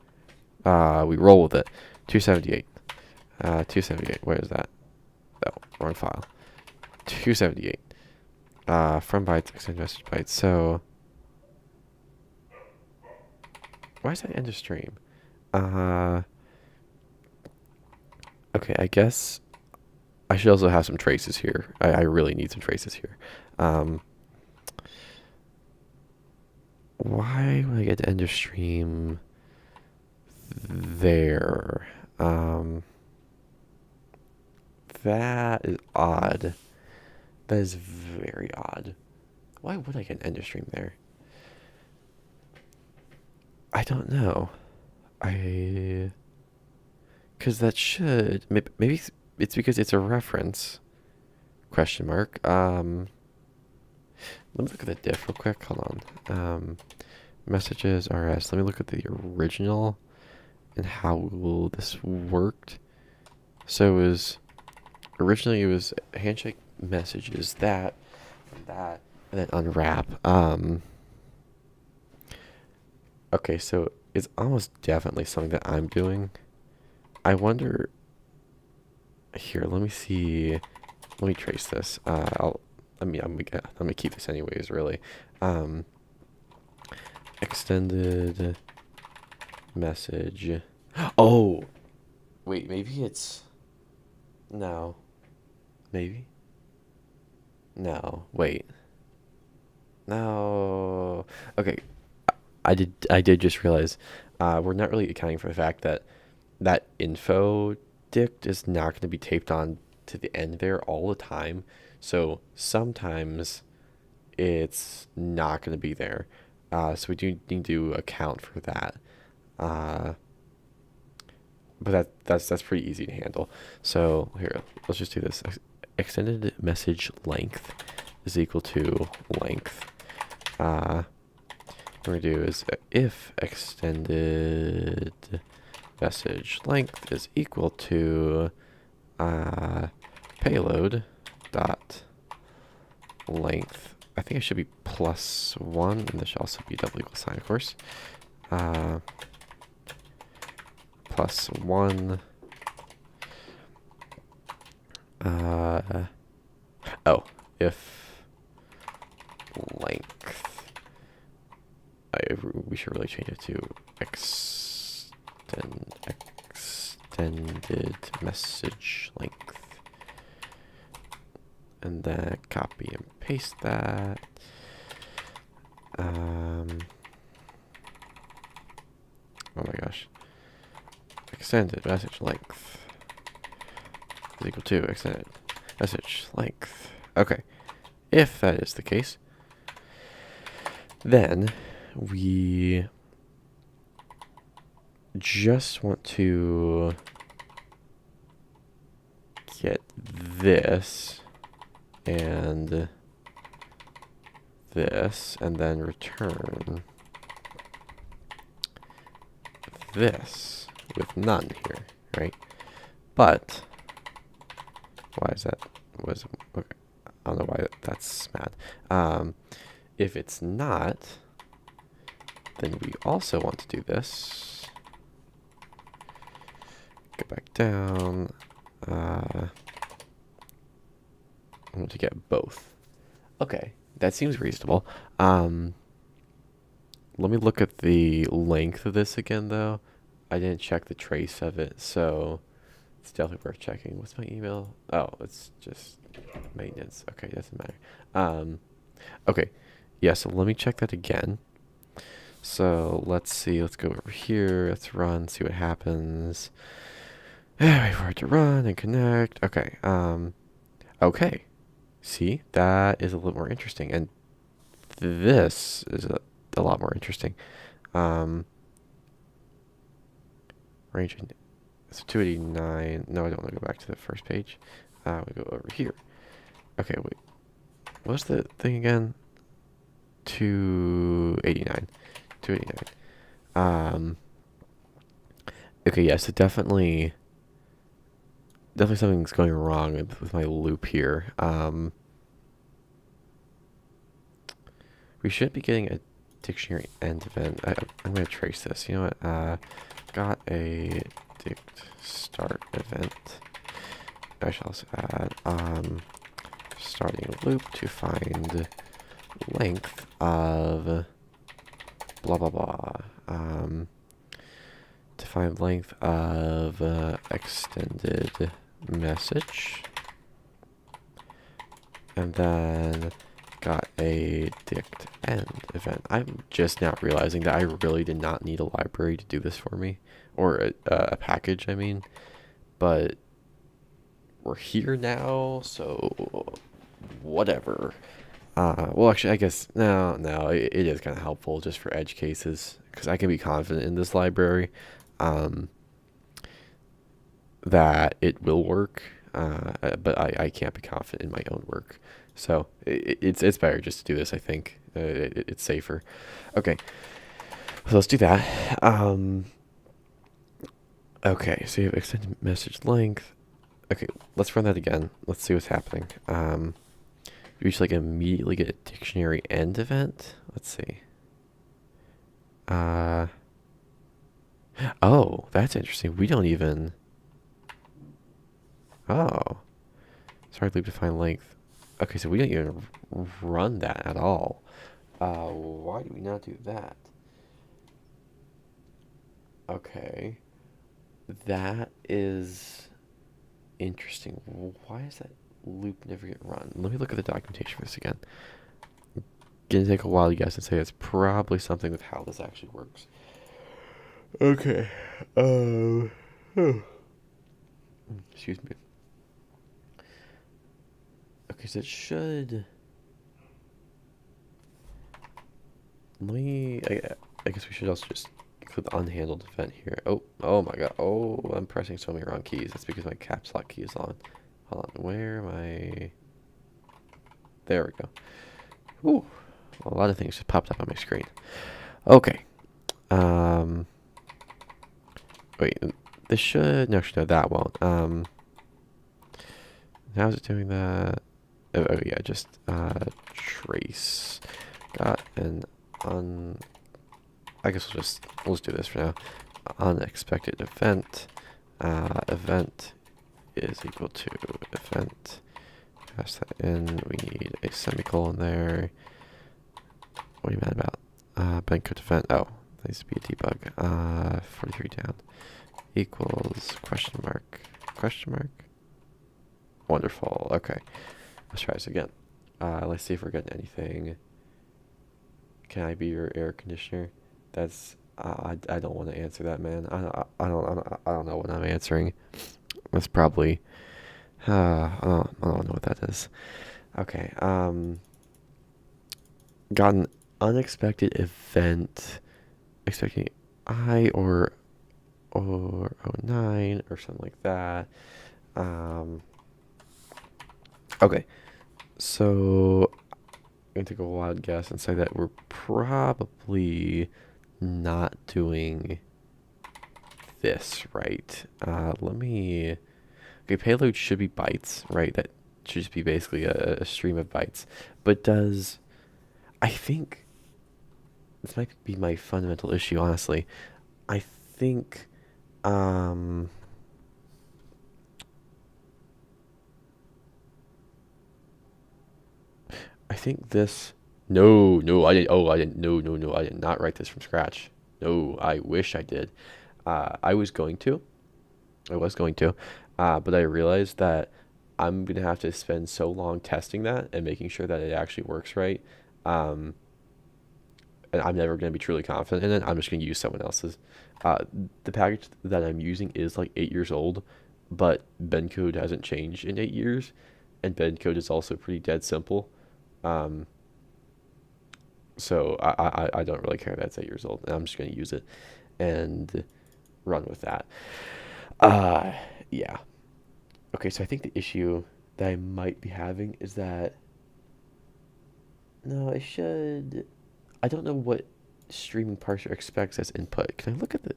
We roll with it. 278. 278. Where is that? Oh, wrong file. 278. From bytes, extend message bytes. So, why is that end of stream? Okay, I guess I should also have some traces here. I really need some traces here. Why would I get to end of stream there? That is odd. That is very odd. Why would I get an end of stream there? I don't know. Because that should... Maybe it's because it's a reference. Question mark. Let me look at the diff real quick. Hold on. Messages, RS. Let me look at the original and how this worked. So it was... Originally it was handshake messages, that, and then unwrap. Okay, so it's almost definitely something that I'm doing. I wonder... Here, let me see. Let me trace this. I'm gonna keep this anyways, really. Extended message. Oh! Wait, maybe it's... No. Maybe? No. Wait. No. Okay. I did just realize we're not really accounting for the fact that that info dict is not going to be taped on to the end there all the time. So sometimes it's not going to be there. So we do need to account for that. Uh, but that's pretty easy to handle. So here, let's just do this. Extended message length is equal to length. What we're going to do is if extended message length is equal to payload dot length. I think it should be +1, and this should also be double equal sign, of course. +1. If length. We should really change it to extended message length. And then copy and paste that. Oh my gosh. Extended message length is equal to extended message length. Okay. If that is the case, then we just want to get this and this, and then return this with none here, right? But why is that? Okay, I don't know why that's mad. If it's not, then we also want to do this. Go back down. I want to get both. Okay, that seems reasonable. Let me look at the length of this again, though. I didn't check the trace of it, so it's definitely worth checking. What's my email? Oh, it's just maintenance. Okay, doesn't matter. Okay, yeah, so let me check that again. So let's see, let's go over here, let's run, see what happens. Wait for it to run and connect. Okay, okay. See, that is a little more interesting, and this is a lot more interesting. Range, so 289. No, I don't want to go back to the first page. We go over here. Okay, wait. What's the thing again? 289. 289. Okay, yeah, so definitely something's going wrong with my loop here. We should be getting a dictionary end event. I'm going to trace this. You know what? Got a dict start event. I shall also add starting loop to find length of blah blah blah. To find length of extended message, and then got a dict end event. I'm just now realizing that I really did not need a library to do this for me, or a package, I mean, but we're here now, so whatever. Well, actually, I guess, no, it is kind of helpful just for edge cases, because I can be confident in this library that it will work, but I can't be confident in my own work. So it's better just to do this, I think. It's safer. Okay, so let's do that. Okay, so you have extended message length. Okay, let's run that again. Let's see what's happening. We should like immediately get a dictionary end event. Let's see. Oh, that's interesting. We don't even. Oh, sorry, loop to find length. Okay, so we don't even run that at all. Why do we not do that? Okay, that is interesting. Why is that loop never get run? Let me look at the documentation for this again. Gonna take a while, you guys, to say it's probably something with how this actually works. Okay. Excuse me. because it should. Let me. I guess we should also just include the unhandled event here. Oh my god. Oh, I'm pressing so many wrong keys. That's because my caps lock key is on. Hold on. Where am I? There we go. Ooh, a lot of things just popped up on my screen. Okay. Wait. This should. No, actually, no, that won't. How is it doing that? Oh yeah, just trace dot and I guess we'll just do this for now. Unexpected event. Event is equal to event. Pass that in. We need a semicolon there. What are you mad about? Bankcode event. Oh, that needs to be a debug. 43 down. Equals question mark. Question mark. Wonderful. Okay. Let's try this again. Let's see if we're getting anything. Can I be your air conditioner? That's I don't want to answer that, man. I don't know what I'm answering. That's probably I don't know what that is. Okay. Got an unexpected event expecting I or 09 or something like that. Okay. So I'm gonna take a wild guess and say that we're probably not doing this right. Let me. Okay, payload should be bytes, right? That should just be basically a stream of bytes. But does. I think. This might be my fundamental issue, honestly. I think. I think this. No, I didn't. Oh, I didn't. No, I did not write this from scratch. No, I wish I did. I was going to. But I realized that I'm gonna have to spend so long testing that and making sure that it actually works right. Um, and I'm never gonna be truly confident in it. I'm just gonna use someone else's. Uh, the package that I'm using is like 8 years old, but Ben code hasn't changed in 8 years, and Ben code is also pretty dead simple. Um, so I don't really care that it's 8 years old, and I'm just gonna use it and run with that. Uh, yeah. Okay, so I think the issue that I might be having is that no, I should. I don't know what streaming parser expects as input. Can I look at the?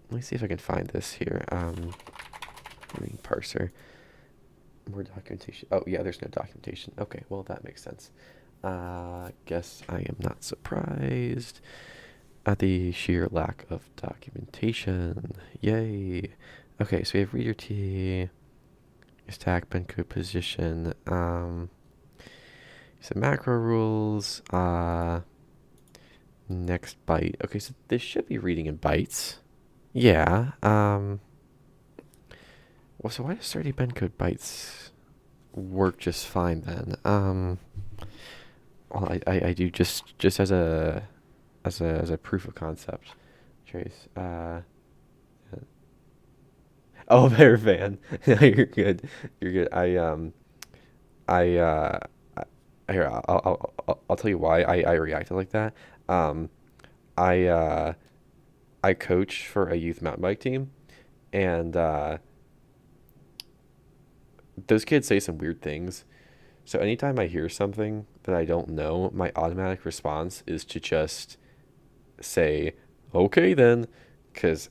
Let me see if I can find this here. Streaming parser. More documentation. Oh yeah, there's no documentation. Okay, well that makes sense. Guess I am not surprised at the sheer lack of documentation. Yay. Okay, so we have reader T, stack, Benko position, some macro rules, next byte. Okay, so this should be reading in bytes. Yeah, well, so why does 30 Bencode bytes work just fine then? Well, I do just as a proof of concept trace. Oh, bear fan. You're good. You're good. I here I'll tell you why I reacted like that. Um, I I coach for a youth mountain bike team, and those kids say some weird things. So anytime I hear something that I don't know, my automatic response is to just say, "Okay then," because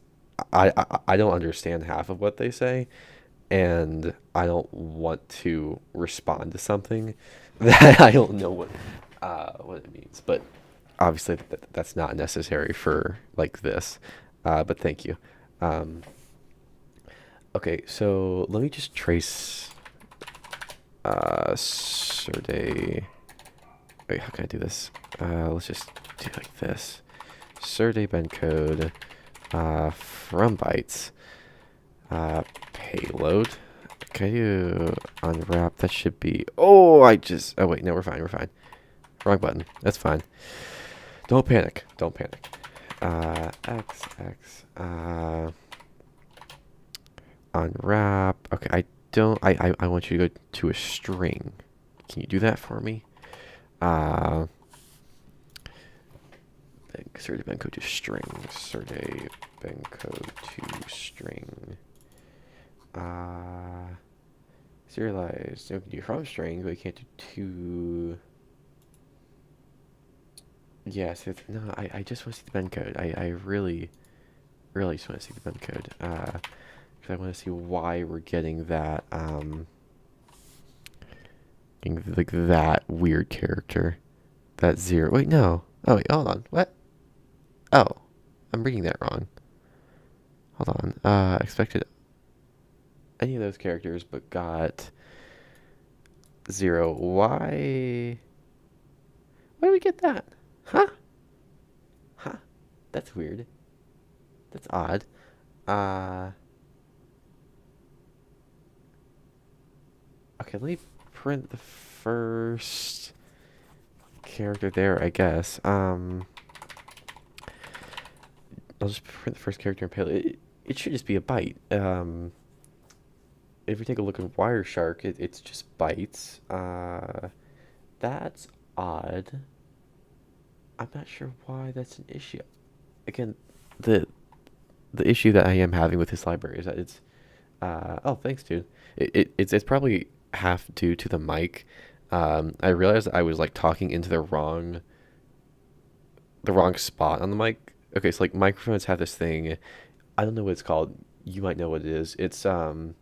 I don't understand half of what they say, and I don't want to respond to something that I don't know what it means. But obviously that's not necessary for like this. But thank you. Um, okay, so let me just trace Surday. Wait, how can I do this? Let's just do it like this. Surday Ben code from bytes. Payload. Can you unwrap? That should be. Oh, Oh, wait, no, we're fine. We're fine. Wrong button. That's fine. Don't panic. Don't panic. X. Unwrap. Okay, I don't. I want you to go to a string. Can you do that for me? Serde Benko to string. Serde Benko to string. Serialized. So we can do from string, but we can't do to. Yes, no, I just want to see the bend code. I really just want to see the bend code. Because I want to see why we're getting that, getting like that weird character. That 0. Wait, no. Oh, wait, hold on. What? Oh, I'm reading that wrong. Hold on. Expected any of those characters, but got 0. Why? Why do we get that? Huh? Huh? That's weird. That's odd. Okay, let me print the first character there, I guess. I'll just print the first character and payload. It should just be a byte. If we take a look at Wireshark, it's just bytes. That's odd. I'm not sure why that's an issue. Again, the issue that I am having with this library is that it's oh, thanks, dude. It's probably half due to the mic. I realized I was like talking into the wrong spot on the mic. Okay, so like microphones have this thing. I don't know what it's called. You might know what it is. It's what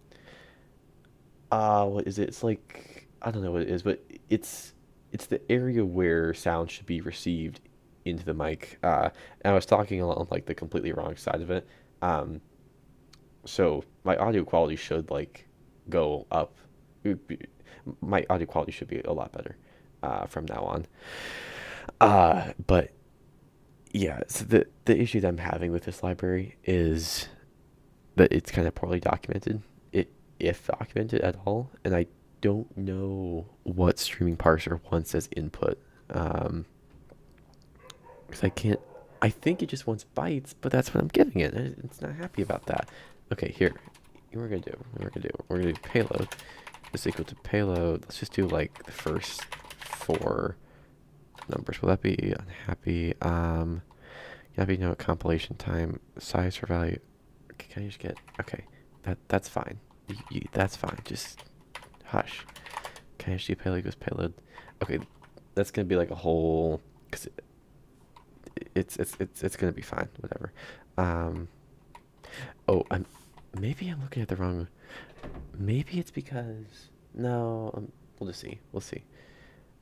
is it? It's like I don't know what it is, but it's the area where sound should be received into the mic. And I was talking on like the completely wrong side of it. So my audio quality should like go up. My audio quality should be a lot better from now on. But yeah, so the issue that I'm having with this library is that it's kind of poorly documented, if documented at all, and I don't know what streaming parser wants as input. Because I can't. I think it just wants bytes, but that's what I'm giving it. It's not happy about that. Okay, here. We're gonna do. We're gonna do payload. Is equal to payload. Let's just do like the first 4 numbers. Will that be unhappy? Happy note compilation time size for value. Okay, can I just get? Okay, that's fine. That's fine. Just hush. Can I just do payload equals payload? Okay, that's gonna be like a whole. Cause it's gonna be fine. Whatever. Oh, maybe I'm looking at the wrong. Maybe it's because no. We'll just see. We'll see.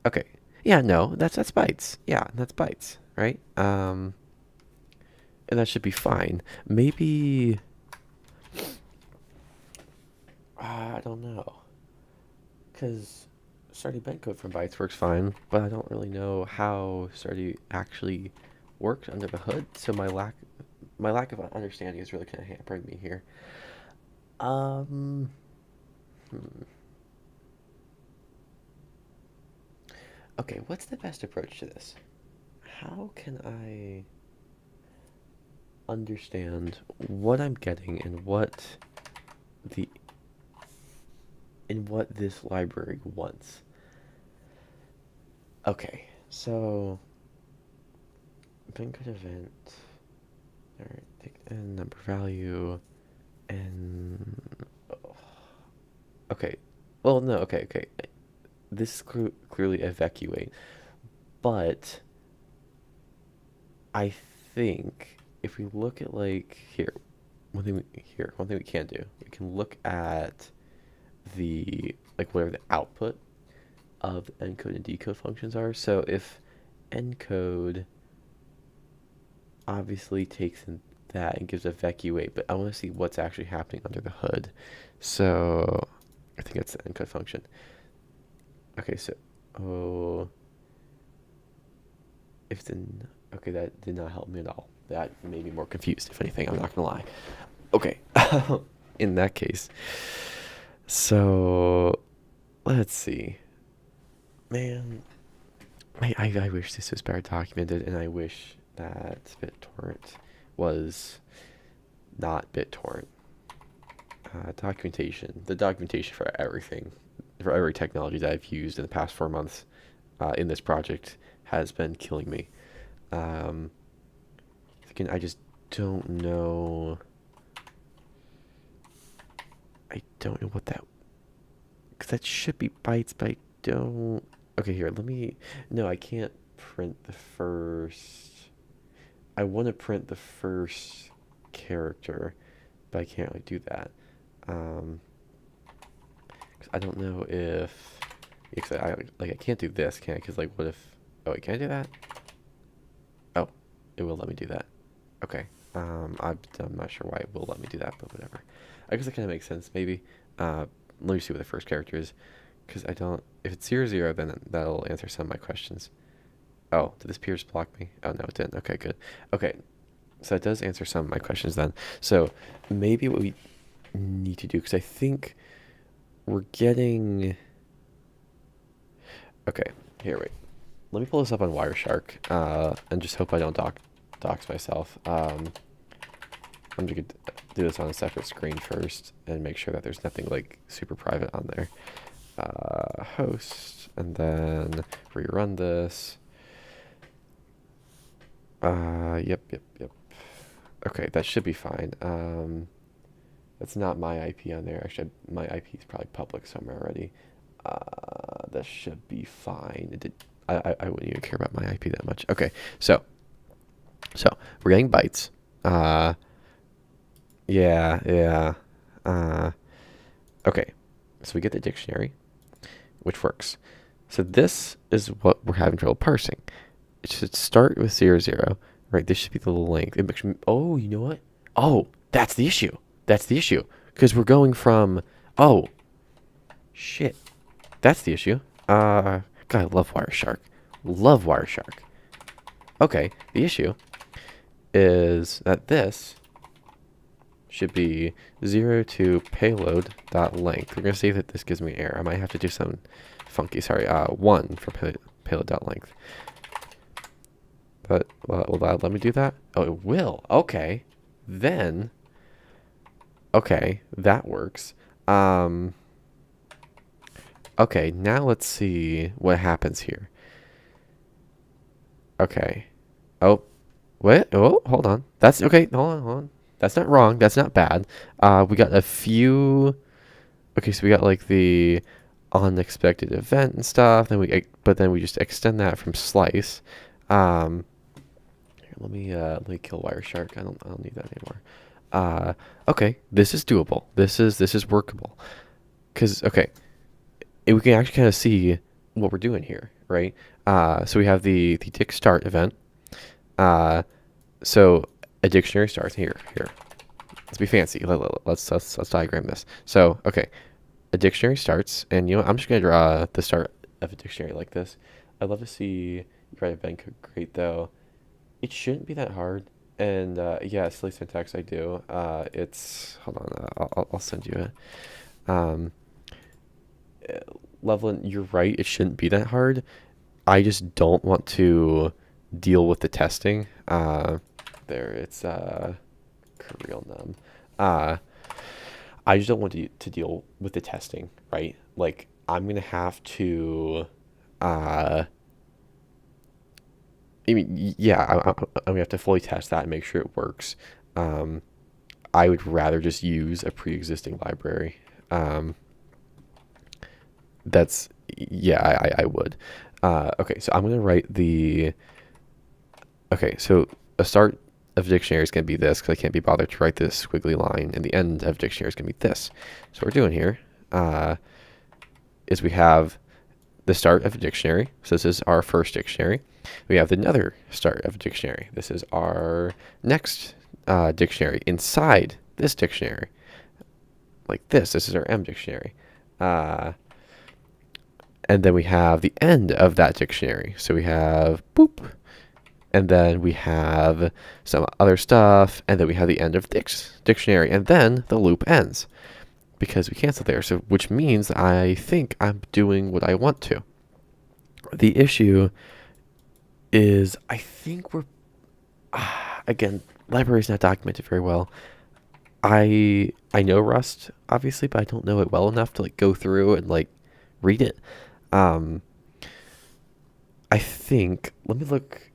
Okay. Yeah. No. That's bytes. Yeah. That's bytes. Right. And that should be fine. Maybe. I don't know. Because Stardy Bent from bytes works fine, but I don't really know how Stardy actually works under the hood. So my lack of understanding is really kind of hampering me here. Hmm. Okay, what's the best approach to this? How can I understand what I'm getting and what the this library wants? Okay, so banquet event. Alright, take n number value and okay. Well, no, okay. This is clearly evacuate, but I think if we look at like one thing we can do, we can look at the like whatever the output of the encode and decode functions are. So if encode obviously takes in that and gives evacuate, but I want to see what's actually happening under the hood. So I think that's the encode function. Okay, so if the okay, that did not help me at all. That made me more confused. If anything, I'm not gonna lie. Okay, in that case, so let's see. Man, I wish this was better documented, and I wish that BitTorrent was not BitTorrent. Documentation. The documentation for everything for every technology that I've used in the past 4 months in this project has been killing me. Again, I just don't know. I don't know what that, because that should be bytes, but I don't. Okay, here, let me. No, I can't print the first. I want to print the first character, but I can't really do that. 'Cause I don't know if. Because I can't do this, can I? Because like, what if? Oh, wait, can I do that? Oh, it will let me do that. Okay. I'm not sure why it will let me do that, but whatever. I guess it kind of makes sense, maybe. Let me see what the first character is, because I don't. If it's 00, then that'll answer some of my questions. Oh, did this Pierce block me? Oh no, it didn't. Okay, good. Okay, so it does answer some of my questions then. So maybe what we need to do, because I think we're getting. Okay, here, wait. Let me pull this up on Wireshark, and just hope I don't dox myself. I'm just gonna do this on a separate screen first and make sure that there's nothing like super private on there. Host, and then rerun this. Yep. Okay, that should be fine. That's not my IP on there. Actually, my IP is probably public somewhere already. That should be fine. I wouldn't even care about my IP that much. Okay, so we're getting bytes. Yeah. Okay, so we get the dictionary, which works. So this is what we're having trouble parsing. It should start with 00, right? This should be the length. Oh, you know what? Oh, that's the issue. Because we're going from, oh, shit. That's the issue. God, I love Wireshark. Okay, the issue is that this should be 0 to payload.length. We're going to see that this gives me error. I might have to do some funky, 1 for payload.length. But will that let me do that? Oh, it will. Okay. Then, okay, that works. Okay, now let's see what happens here. Okay. Oh, wait. Oh, hold on. That's okay. Hold on. That's not wrong. That's not bad. We got a few. Okay, so we got like the unexpected event and stuff. But then we just extend that from slice. Here, let me kill Wireshark. I don't need that anymore. Okay, this is doable. This is workable. Cause okay, we can actually kind of see what we're doing here, right? So we have the dict start event. So a dictionary starts here. Let's be fancy. Let's diagram this. So okay, a dictionary starts, and you know I'm just gonna draw the start of a dictionary like this. I'd love to see you write event code great though. It shouldn't be that hard. And yeah, silly syntax I do. It's hold on. I'll send you it. Loveland, you're right. It shouldn't be that hard. I just don't want to deal with the testing. There, it's real num. I just don't want to deal with the testing, right? Like I'm gonna have to. I mean, yeah, I'm gonna have to fully test that and make sure it works. I would rather just use a pre-existing library. That's yeah, I would. Okay, so I'm gonna write the. Okay, so a start of dictionary is gonna be this because I can't be bothered to write this squiggly line, and the end of dictionary is gonna be this. So what we're doing here is we have the start of a dictionary. So this is our first dictionary. We have another start of a dictionary. This is our next dictionary inside this dictionary. Like this is our M dictionary. And then we have the end of that dictionary. So we have boop. And then we have some other stuff. And then we have the end of dictionary. And then the loop ends. Because we cancel there. So which means I think I'm doing what I want to. The issue is I think we're again, library's not documented very well. I know Rust, obviously, but I don't know it well enough to like go through and like read it. Um, I think, let me look,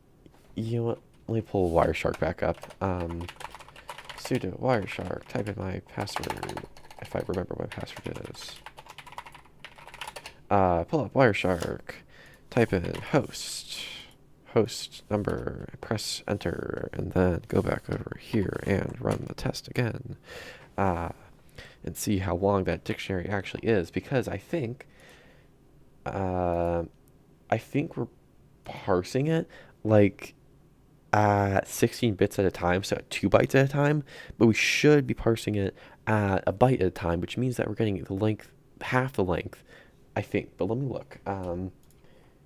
you know what, let me pull Wireshark back up. Sudo Wireshark, type in my password, if I remember what my password is. Pull up Wireshark, type in host number, press enter, and then go back over here and run the test again. And see how long that dictionary actually is, because I think we're parsing it like at 16 bits at a time, so at 2 bytes at a time, but we should be parsing it at a byte at a time, which means that we're getting the length, half the length, I think. But let me look. So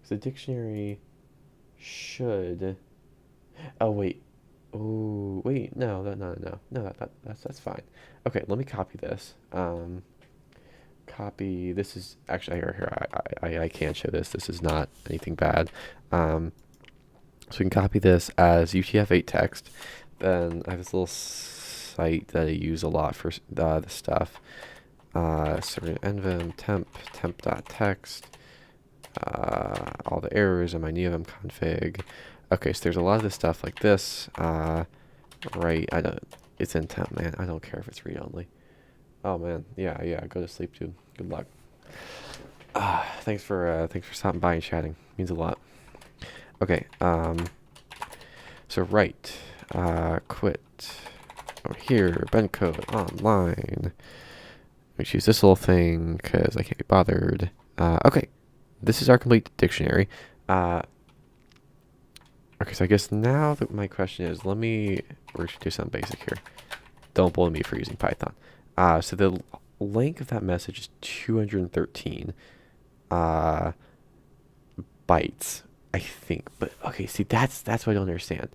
the dictionary should. Oh wait. Oh wait. No. No. That's fine. Okay. Let me copy this. Copy. This is actually here. I can't show this. This is not anything bad. So we can copy this as UTF-8 text. Then I have this little site that I use a lot for the stuff. So nvim temp.text. All the errors in my neovim config. Okay, so there's a lot of this stuff like this. Right, it's in temp, man. I don't care if it's read-only. Oh man, yeah, go to sleep, dude. Good luck. Thanks for stopping by and chatting. Means a lot. Okay, so right, quit. Over here, Bencode online. We choose this little thing because I can't be bothered. Okay, this is our complete dictionary. Okay, so I guess now that my question is, we're gonna do something basic here. Don't bully me for using Python. So the length of that message is 213 bytes, I think. But okay, see, that's what I don't understand.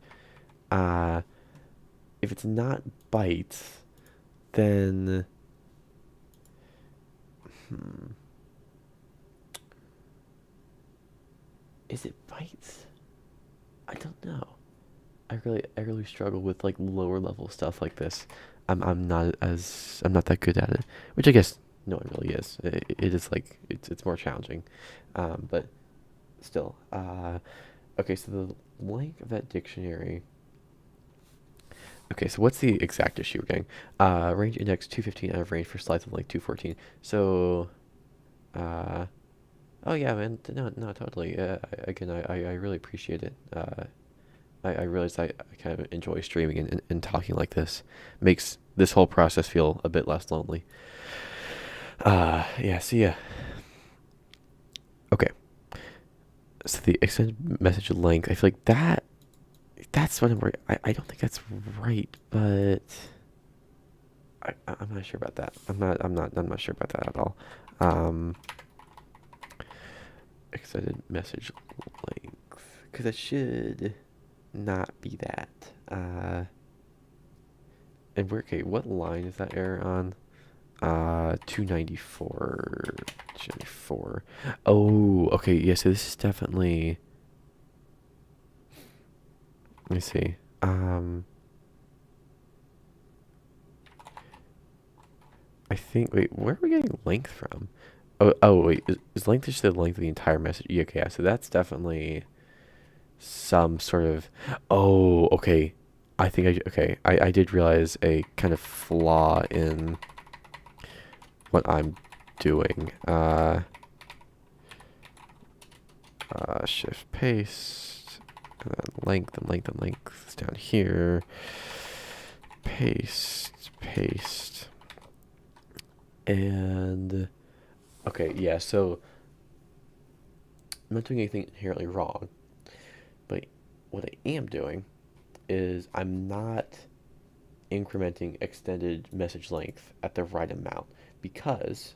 If it's not bytes, then is it bytes? I don't know. I really struggle with like lower level stuff like this. I'm not that good at it, which I guess no one really is. It is like it's more challenging, but still. Okay, so the length of that dictionary. Okay, so what's the exact issue we're getting? Range index 215 out of range for slides of length 214. So, oh yeah, man. No, totally. Again, I really appreciate it. I realize I kind of enjoy streaming and talking like this. Makes this whole process feel a bit less lonely. Yeah, see ya. Okay. So the extended message length, I feel like that's what I don't think that's right, but I'm not sure about that. I'm not sure about that at all. Extended message length, because it should not be that. And okay, what line is that error on? 294. 294. Oh, okay, yeah, so this is definitely. Let me see. I think, wait, where are we getting length from? Oh wait, is length just the length of the entire message? Yeah, okay, yeah, so that's definitely some sort of, oh, okay. I think I did realize a kind of flaw in what I'm doing. Shift paste, and then length is down here. Paste. And okay, yeah, so I'm not doing anything inherently wrong, but what I am doing is I'm not incrementing extended message length at the right amount, because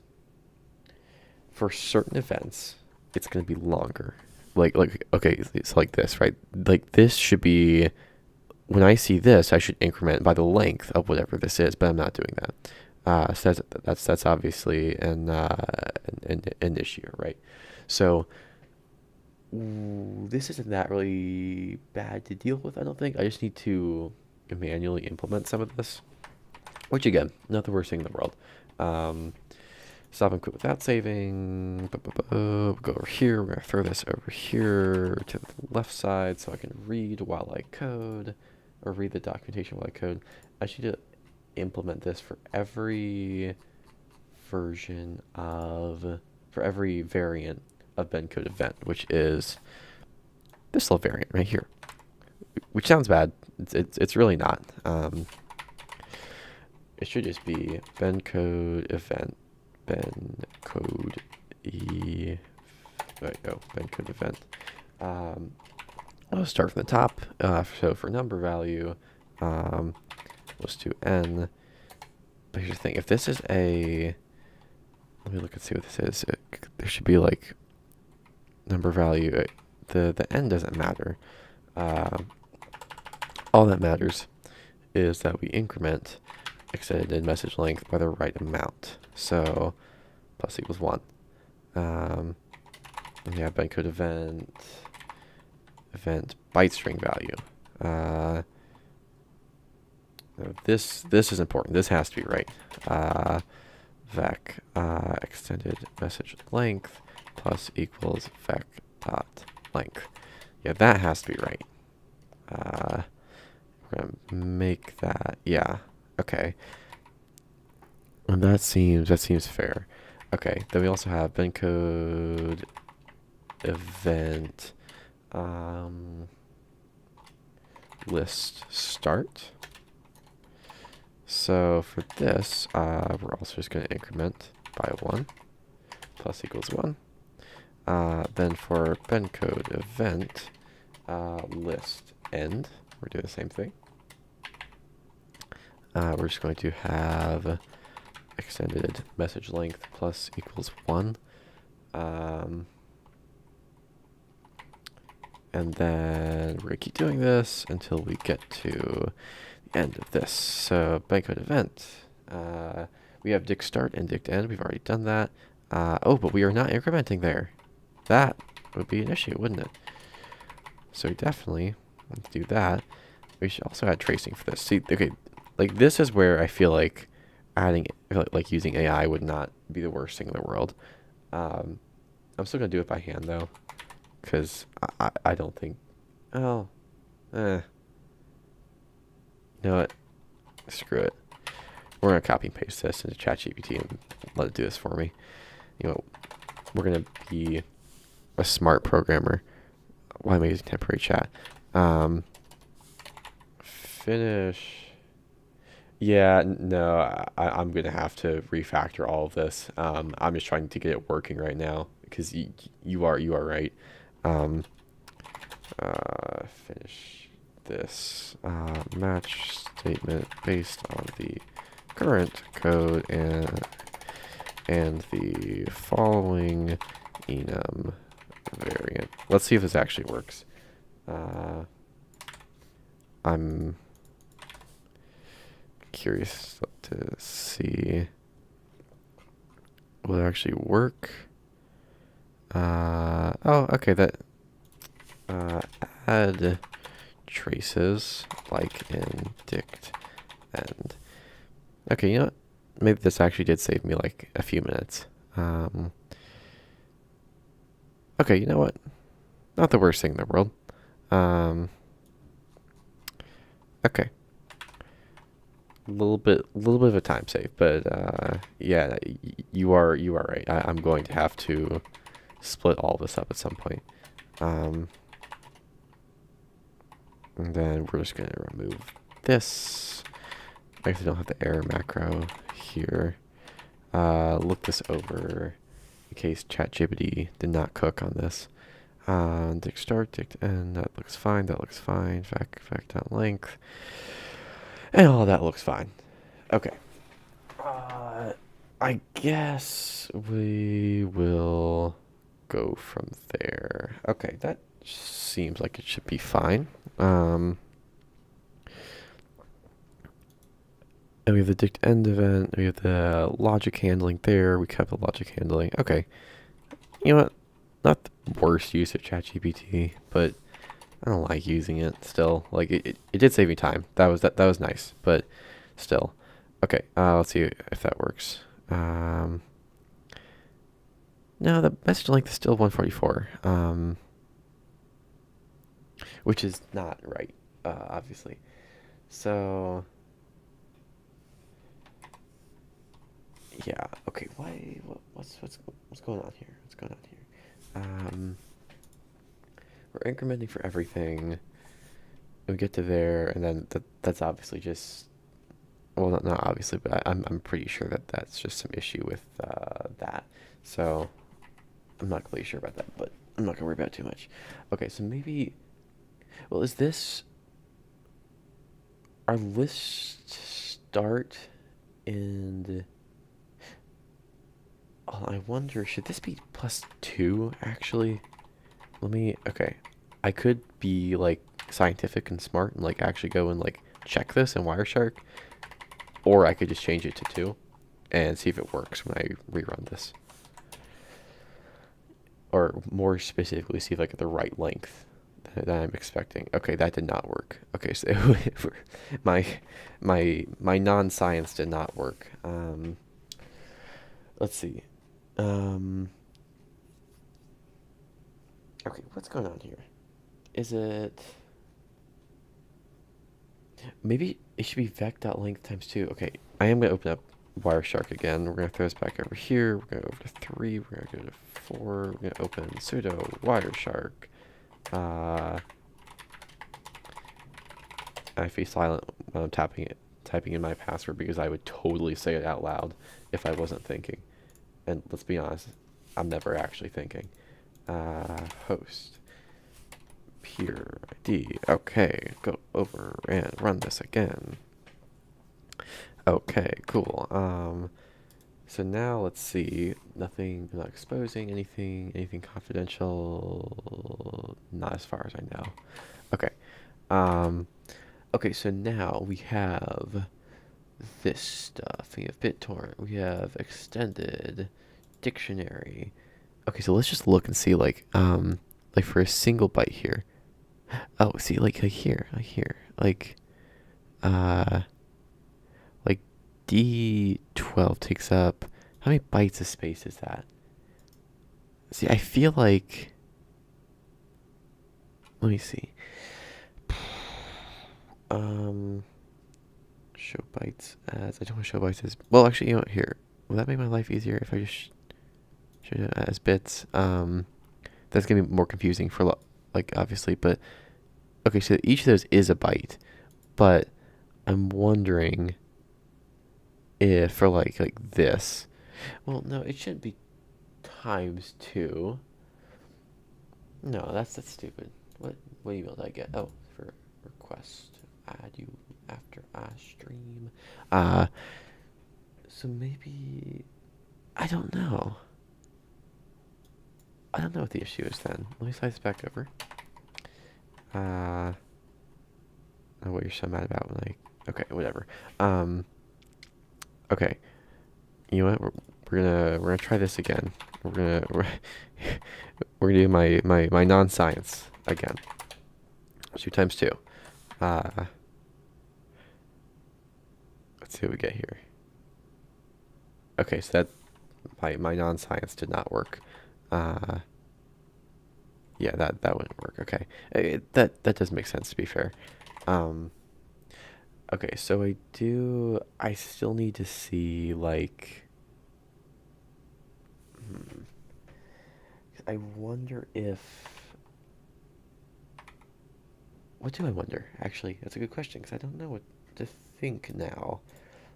for certain events it's going to be longer. Like okay, it's like this, right? Like this should be, when I see this, I should increment by the length of whatever this is, but I'm not doing that. So that's obviously an issue, right? So this isn't that really bad to deal with, I don't think. I just need to manually implement some of this, which again, not the worst thing in the world. Stop and quit without saving. Go over here. We're going to throw this over here to the left side so I can read while I code, or read the documentation while I code. I should implement this for every version of, for every variant of BenCode event, which is this little variant right here, which sounds bad. It's really not. It should just be BenCode event, BenCode there you go, BenCode event. I'll start from the top. So for number value, let's do n. But here's the thing: if this is a, let me look and see what this is. There should be like number value. The n doesn't matter. All that matters is that we increment extended message length by the right amount. So plus equals 1. And yeah, BenCode event byte string value. This is important. This has to be right. Vec extended message length plus equals vec dot length. Yeah, that has to be right. We're gonna make that, yeah, okay. And that seems fair. Okay, then we also have BenCode event list start. So for this, we're also just going to increment by 1 plus equals 1. Then for BenCode event list end, we're doing the same thing. We're just going to have extended message length plus equals 1. And then we're going to keep doing this until we get to the end of this. So BenCode event, we have dict start and dict end. We've already done that. Oh, but we are not incrementing there. That would be an issue, wouldn't it? So definitely, let's do that. We should also add tracing for this. See, okay, like this is where I feel like adding, like using AI would not be the worst thing in the world. I'm still gonna do it by hand though, because I don't think, oh, you know what? Screw it. We're gonna copy and paste this into ChatGPT and let it do this for me. You know, we're gonna be a smart programmer. Why am I using temporary chat? Finish. Yeah, no, I'm gonna have to refactor all of this. I'm just trying to get it working right now because you are right. Finish this match statement based on the current code and the following enum variant. Let's see if this actually works. I'm curious to see will it actually work. Oh, okay, that add traces like in dict end. Okay, you know what? Maybe this actually did save me like a few minutes. Okay, you know what? Not the worst thing in the world. Okay. A little bit of a time save, but yeah, you are right. I'm going to have to split all this up at some point. And then we're just gonna remove this. I actually don't have the error macro here. Look this over in case ChatGPT did not cook on this. Dict start, dict end, that looks fine, vec.length, and all that looks fine. Okay. I guess we will go from there. Okay, that seems like it should be fine. And we have the dict end event, we have the logic handling there, we kept the logic handling. Okay. You know what? Not the worst use of ChatGPT, but I don't like using it still. Like it did save me time. That was nice, but still. Okay, let's see if that works. No, the message length is still 144, which is not right, obviously. So, yeah, okay. What's going on here? What's going on here? We're incrementing for everything. We get to there, and then that's obviously just, well, not obviously, but I'm pretty sure that that's just some issue with that. So I'm not completely sure about that, but I'm not gonna worry about it too much. Okay, so maybe, well, is this our list start and, oh, I wonder, should this be +2 actually? Okay, I could be like scientific and smart and like actually go and like check this in Wireshark, or I could just change it to 2 and see if it works when I rerun this. Or more specifically, see if I get the right length that I'm expecting. Okay, that did not work. Okay, so my my non-science did not work. Let's see. Okay, what's going on here? Is it, maybe it should be vec.length times 2. Okay, I am gonna open up Wireshark again. We're gonna throw this back over here. We're gonna go over to 3. We're gonna go to 4. We're gonna open sudo Wireshark. I feel silent when I'm typing in my password because I would totally say it out loud if I wasn't thinking. And let's be honest, I'm never actually thinking. Host peer ID. Okay, go over and run this again. Okay, cool. So now let's see. Nothing, not exposing anything confidential. Not as far as I know. Okay. Okay, so now we have this stuff. We have BitTorrent. We have extended dictionary. Okay, so let's just look and see like for a single byte here. Oh, see, like here, uh, like D12 takes up, how many bytes of space is that? See, I feel like, let me see. Show bytes as, I don't want to show bytes as, well, actually, you know what, here. Will that make my life easier if I just show it as bits? That's gonna be more confusing for, like, obviously, but, okay, so each of those is a byte, but I'm wondering if for like this, well, no, it shouldn't be times 2. No, that's stupid. What email did I get? Oh, for request to add you after I stream. Uh, so maybe, I don't know. I don't know what the issue is then. Let me slide this back over. Oh, what you're so mad about, like, okay, whatever. Okay, you know what? We're gonna try this again. We're gonna do my non-science again. 2 times 2. Let's see what we get here. Okay, so that my non-science did not work. Yeah, that wouldn't work. Okay, that does make sense, to be fair. Okay, so I still need to see like. I wonder if. What do I wonder? Actually, that's a good question because I don't know what to think now.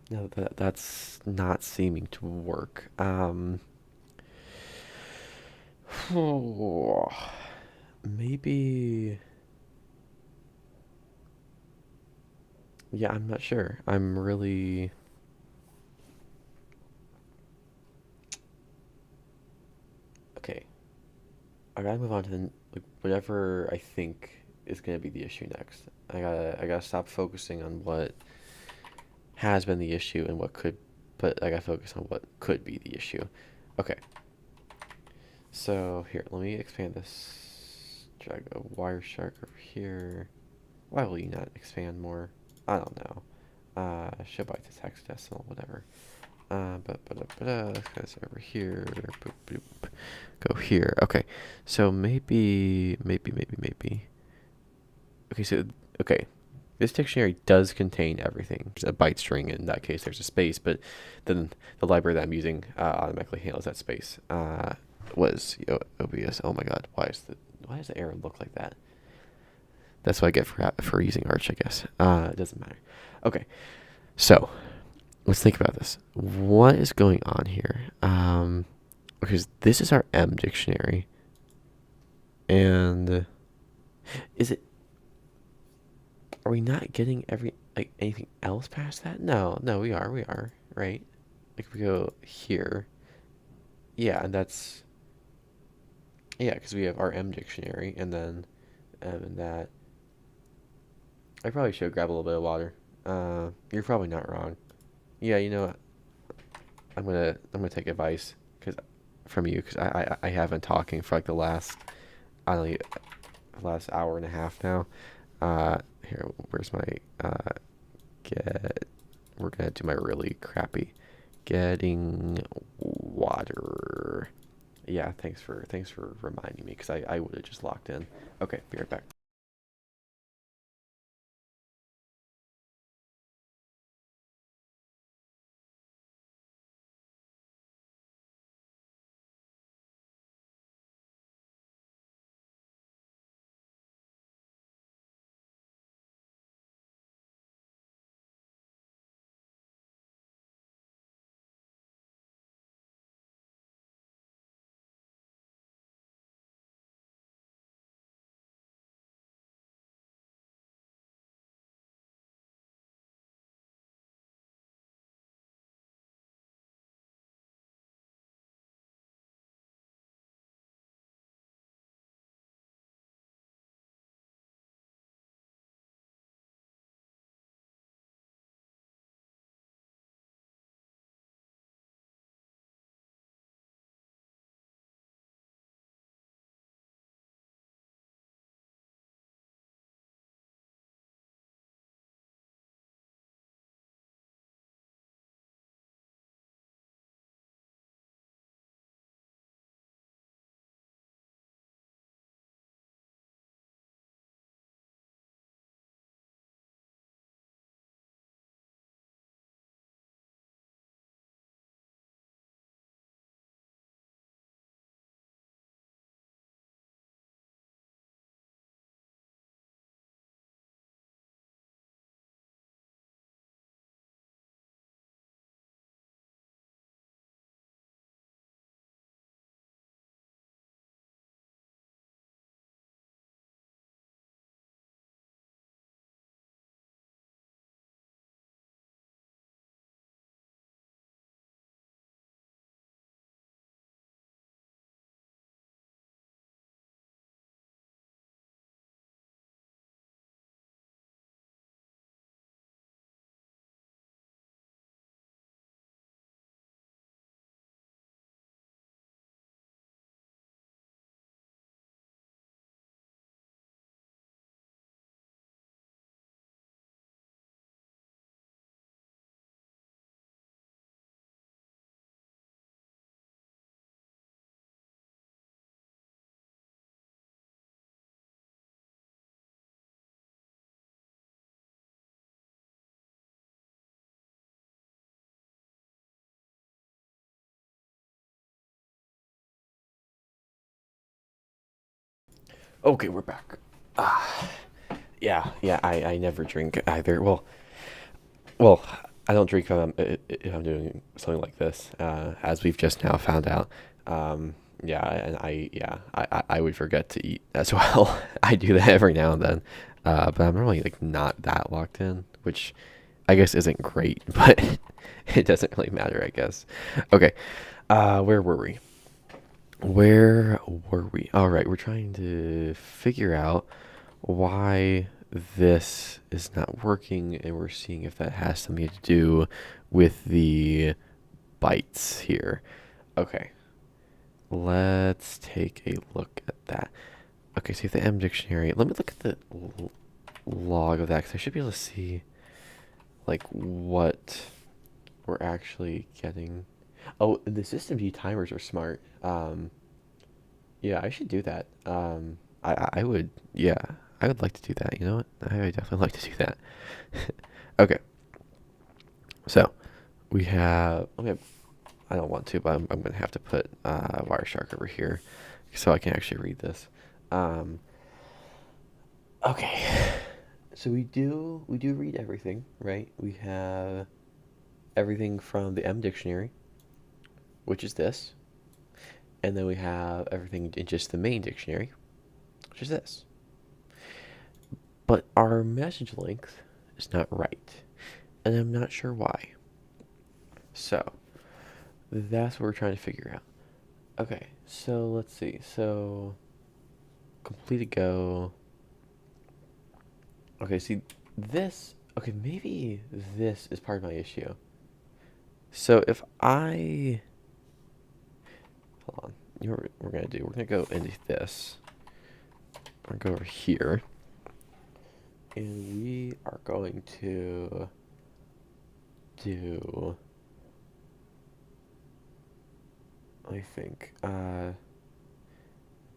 No, that's not seeming to work. Maybe. Yeah, I'm not sure. I'm really. Okay. I gotta move on to like whatever I think is gonna be the issue next. I gotta stop focusing on what has been the issue and what could, but I gotta focus on what could be the issue. Okay. So here, let me expand this. Drag a Wireshark over here. Why will you not expand more? I don't know. Show bytes to text decimal, whatever. This guy's over here. Boop, boop. Go here. Okay. So maybe. Okay, so okay. This dictionary does contain everything. There's a byte string. In that case, there's a space, but then the library that I'm using automatically handles that space. Was OBS. Oh my God, why does the error look like that? That's what I get for using Arch, I guess. It doesn't matter. Okay, so let's think about this. What is going on here? Because this is our M dictionary, and is it? Are we not getting anything else past that? No, we are, right? Like we go here, yeah, and that's yeah, because we have our M dictionary, and then and that. I probably should grab a little bit of water. You're probably not wrong. Yeah, you know what? I'm gonna take advice from you because I have been talking for like the last I don't know, last hour and a half now. Here, where's my get? We're gonna do my really crappy getting water. Yeah, thanks for reminding me because I would have just locked in. Okay, be right back. Okay, we're back. Yeah. I never drink either. Well, I don't drink if I'm doing something like this, as we've just now found out. Yeah, and I would forget to eat as well. I do that every now and then, but I'm normally like not that locked in, which I guess isn't great, but it doesn't really matter, I guess. Okay, where were we? Where were we? All right, we're trying to figure out why this is not working, and we're seeing if that has something to do with the bytes here. Okay, let's take a look at that. Okay, so the M dictionary. Let me look at the log of that because I should be able to see like what we're actually getting. Oh, the system view timers are smart. Yeah, I should do that. I would, yeah, I would like to do that. You know what? I would definitely like to do that. Okay, so we have. I don't want to, but I'm gonna have to put Wireshark over here so I can actually read this. Um, okay, so we do read everything, right? We have everything from the M dictionary, which is this, and then we have everything in just the main dictionary, which is this. But our message length is not right, and I'm not sure why. So that's what we're trying to figure out. Okay, so let's see. So complete a go. Okay, see this. Okay, maybe this is part of my issue. So if I hold on, you know what we're gonna do? We're gonna go into this. We're gonna go over here, and we are going to do. I think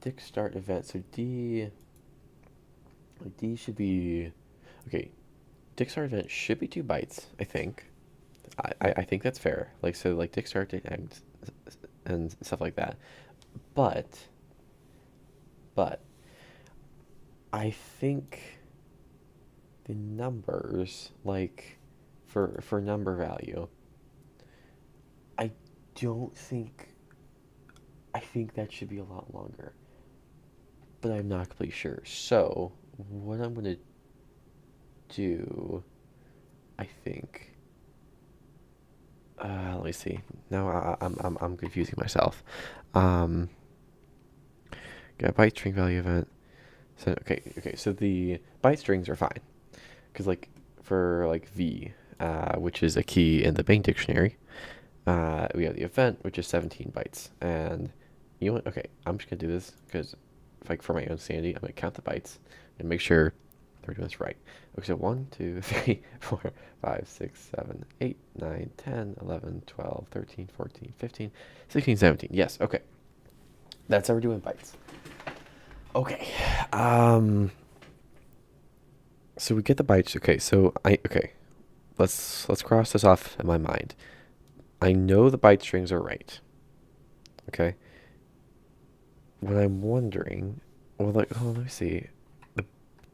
dict start event. So D should be okay. Dict start event should be 2 bytes. I think. I think that's fair. Like so, like dict start and stuff like that. But I think the numbers like for number value. I don't think. I think that should be a lot longer, but I'm not completely sure. So what I'm gonna do, I think. Let me see. Now I'm confusing myself. Um, Got a byte string value event. So okay. So the byte strings are fine, because like for like V, which is a key in the main dictionary, we have the event, which is 17 bytes. And you know what? Okay, I'm just gonna do this because, like, for my own sanity, I'm gonna count the bytes and make sure we're doing this right. Okay, so 1, 2, 3, 4, 5, 6, 7, 8, 9, 10, 11, 12, 13, 14, 15, 16, 17. Yes, okay. That's how we're doing bytes. Okay. So we get the bytes. Okay, so okay. Let's cross this off in my mind. I know the byte strings are right. Okay. What I'm wondering, well, like, oh, let me see. The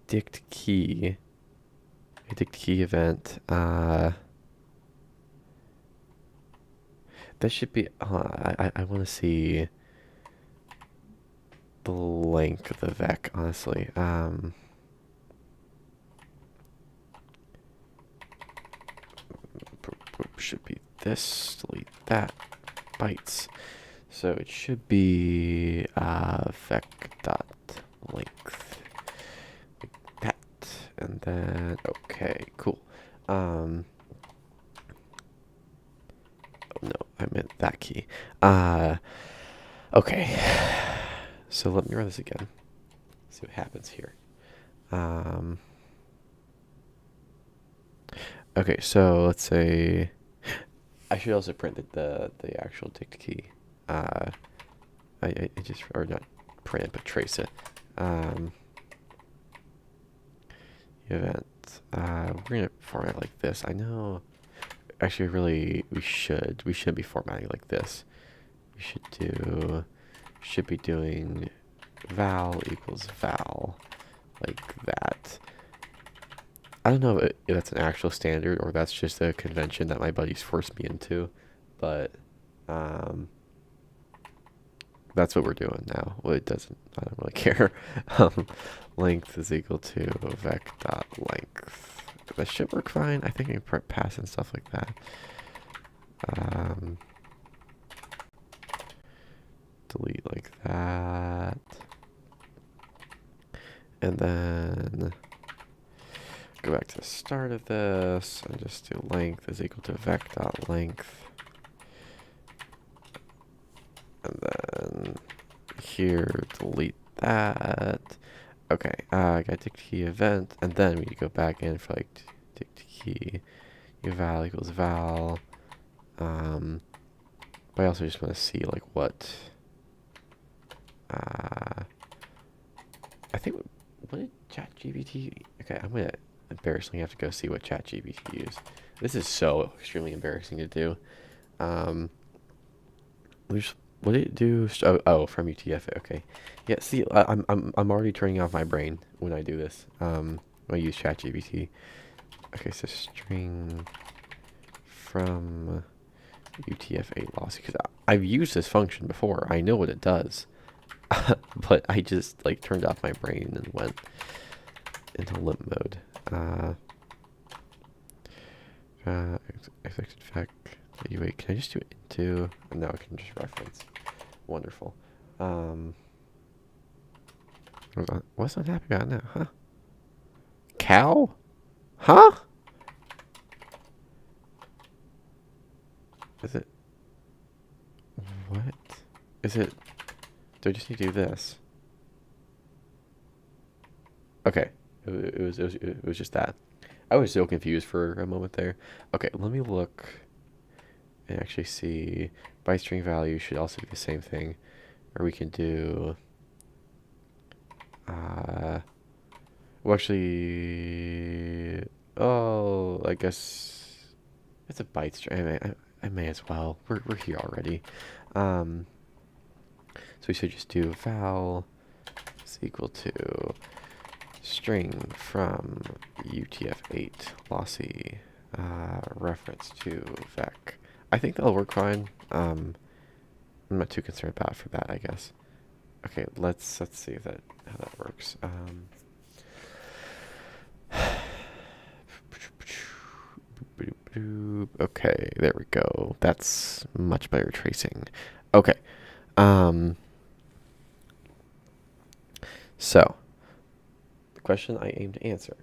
dict key event. That should be. I want to see the length of the vec. Honestly, should be this. Delete that. Bytes. So it should be vec dot length like that, and then okay, cool. Oh no, I meant that key. Okay. So let me run this again. See what happens here. Okay, so let's say I should also print the actual dict key. I just, or not print it, but trace it. Event. We're gonna format like this. I know. Actually, really, we should be formatting like this. We should be doing val equals val, like that. I don't know if that's an actual standard or that's just a convention that my buddies forced me into, but that's what we're doing now. Well, it doesn't. I don't really care. Length is equal to vec dot length. That should work fine. I think I can pass and stuff like that. Delete like that, and then go back to the start of this and just do length is equal to vec dot length, and then here delete that. Okay, I got dict key event, and then we go back in for like dict key val equals val, But I also just want to see like what. I think what did ChatGPT? Okay, I'm gonna embarrassingly have to go see what ChatGPT used. This is so extremely embarrassing to do. What did it do? Oh, from UTF. Okay, yeah. See, I'm already turning off my brain when I do this. When I use ChatGPT. Okay, so string from UTF-8 lossy, because I've used this function before. I know what it does, but I just like turned off my brain and went into limp mode. Expected fact. Wait, can I just do it into? No, I can just reference. Wonderful. What's not happening right now? Huh? Cow? Huh? Is it? What? Is it? Do I just need to do this? Okay. It was just that. I was so confused for a moment there. Okay, let me look and actually see. Byte string value should also be the same thing. Or we can do... well, actually... Oh, I guess... It's a byte string. I may as well. We're here already. So we should just do val is equal to string from UTF-8 lossy reference to vec. I think that'll work fine. I'm not too concerned about it for that, I guess. Okay, let's see if how that works. Okay, there we go. That's much better tracing. Okay. So, the question I aim to answer.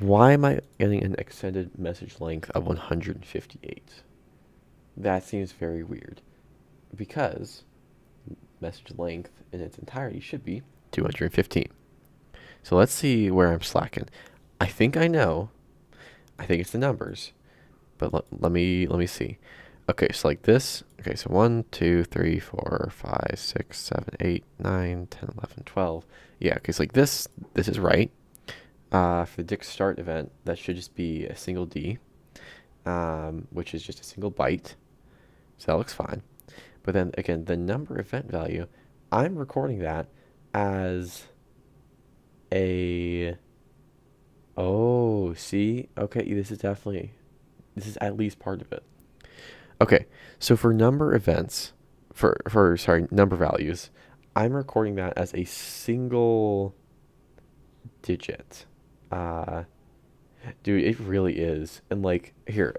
Why am I getting an extended message length of 158? That seems very weird. Because message length in its entirety should be 215. So let's see where I'm slacking. I think I know. I think it's the numbers. But let me see. Okay, so like this. Okay, so 1, 2, 3, 4, 5, 6, 7, 8, 9, 10, 11, 12. Yeah, okay, so like this is right. For the Dick start event, that should just be a single D, which is just a single byte. So that looks fine. But then again, the number event value, I'm recording that as a... Oh, see? Okay, this is at least part of it. Okay, so for number events, sorry, number values, I'm recording that as a single digit. Dude, it really is. And like, here,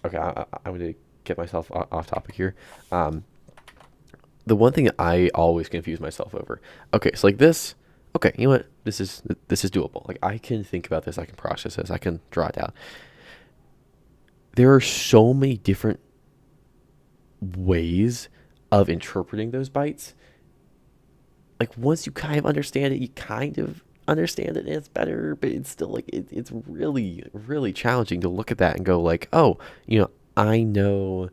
okay, I'm gonna get myself off topic here. The one thing that I always confuse myself over. Okay, so like this. Okay, you know what? This is doable. Like I can think about this. I can process this. I can draw it out. There are so many different ways of interpreting those bytes. Like once you kind of understand it, you kind of understand it and it's better, but it's still like it's really, really challenging to look at that and go like, oh, I know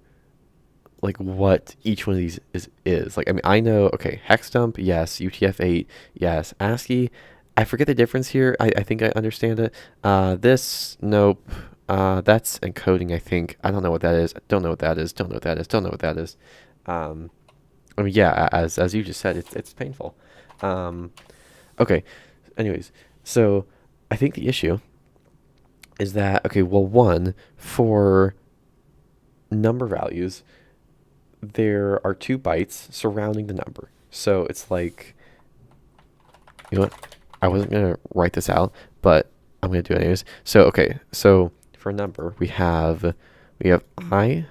like what each one of these is. Like, I mean, I know, okay, hex dump, yes, UTF-8, yes, ASCII, I forget the difference here. I think I understand it. This, nope. That's encoding, I think. I don't know what that is. Don't know what that is. Don't know what that is. Don't know what that is. I mean, yeah, as you just said, it's painful. Okay. Anyways, so I think the issue is that, okay, well, one, for number values, there are 2 bytes surrounding the number. So it's like, you know what? I wasn't going to write this out, but I'm going to do it anyways. So, okay, so for a number, we have I,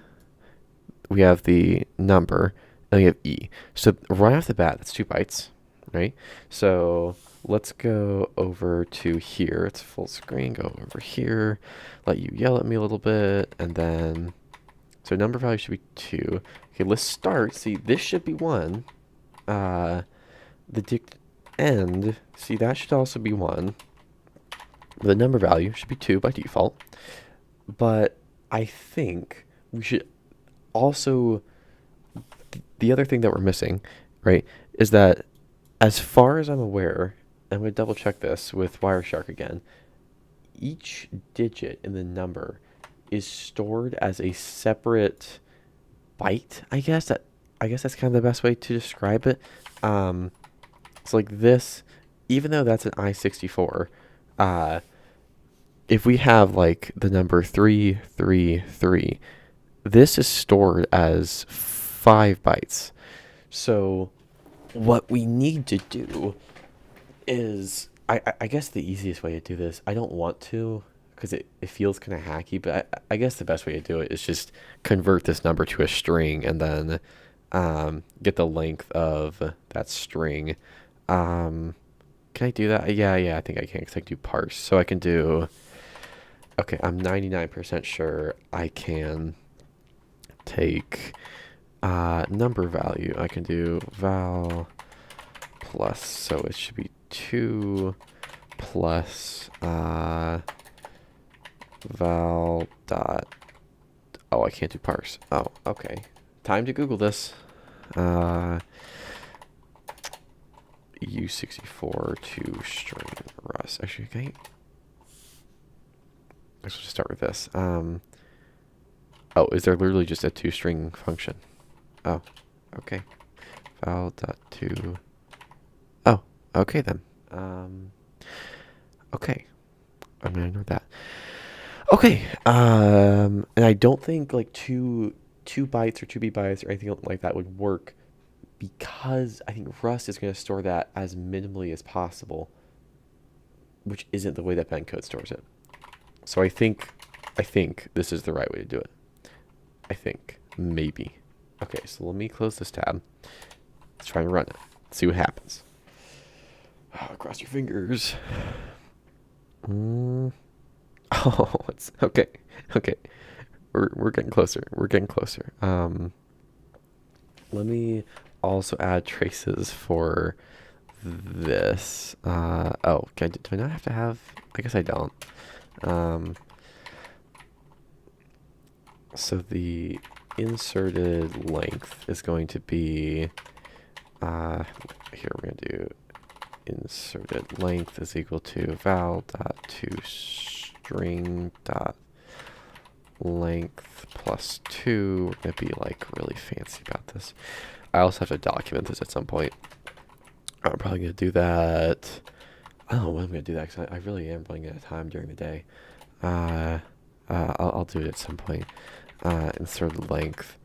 we have the number, and we have E. So right off the bat, that's 2 bytes, right? So let's go over to here. It's full screen. Go over here. Let you yell at me a little bit, and then... So number value should be 2. Okay, let's start. See, this should be 1. The dict end, see, that should also be 1. The number value should be 2 by default. But I think we should also, the other thing that we're missing, right, is that as far as I'm aware, I'm going to double check this with Wireshark again, each digit in the number is stored as a separate byte, I guess that's kind of the best way to describe it. It's like this, even though that's an I-64, uh, if we have like the number 333, this is stored as 5 bytes. So what we need to do is, I guess the easiest way to do this, I don't want to because it feels kind of hacky, but I guess the best way to do it is just convert this number to a string and then get the length of that string. Can I do that? Yeah, I think I can because I can do parse. So I can do, okay, I'm 99% sure I can take number value. I can do val plus, so it should be 2 plus val dot, oh, I can't do parse. Oh, okay. Time to Google this. U64 to string Rust. Actually, can let's just start with this. Oh, is there literally just a 2-string function? Oh, okay. Val dot 2. Oh, okay then. Okay. I'm gonna ignore that. Okay. And I don't think like two bytes or 2B bytes or anything like that would work because I think Rust is going to store that as minimally as possible, which isn't the way that Bendcode stores it. So I think this is the right way to do it. I think. Maybe. Okay, so let me close this tab. Let's try and run it. See what happens. Oh, cross your fingers. Oh, it's okay. Okay. We're getting closer. We're getting closer. Let me also add traces for this. Oh, okay. Do I not have to have? I guess I don't. So the inserted length is going to be, here we're going to do inserted length is equal to val dot to string dot length plus 2. We're going to be like really fancy about this. I also have to document this at some point. I'm probably going to do that. I don't know when I'm going to do that because I really am running out of time during the day. I'll do it at some point. Insert length.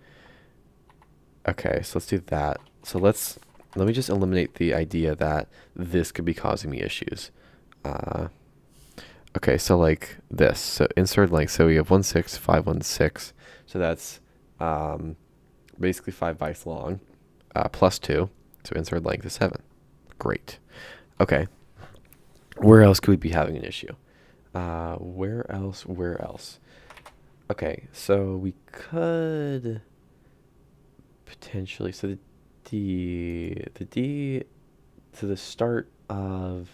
Okay, so let's do that. So let me just eliminate the idea that this could be causing me issues. Okay, so like this. So insert length. So we have 16516. So that's basically 5 bytes long, plus 2. So insert length is 7. Great. Okay. Where else could we be having an issue? Where else? Okay, so we could potentially, so the D to the start of,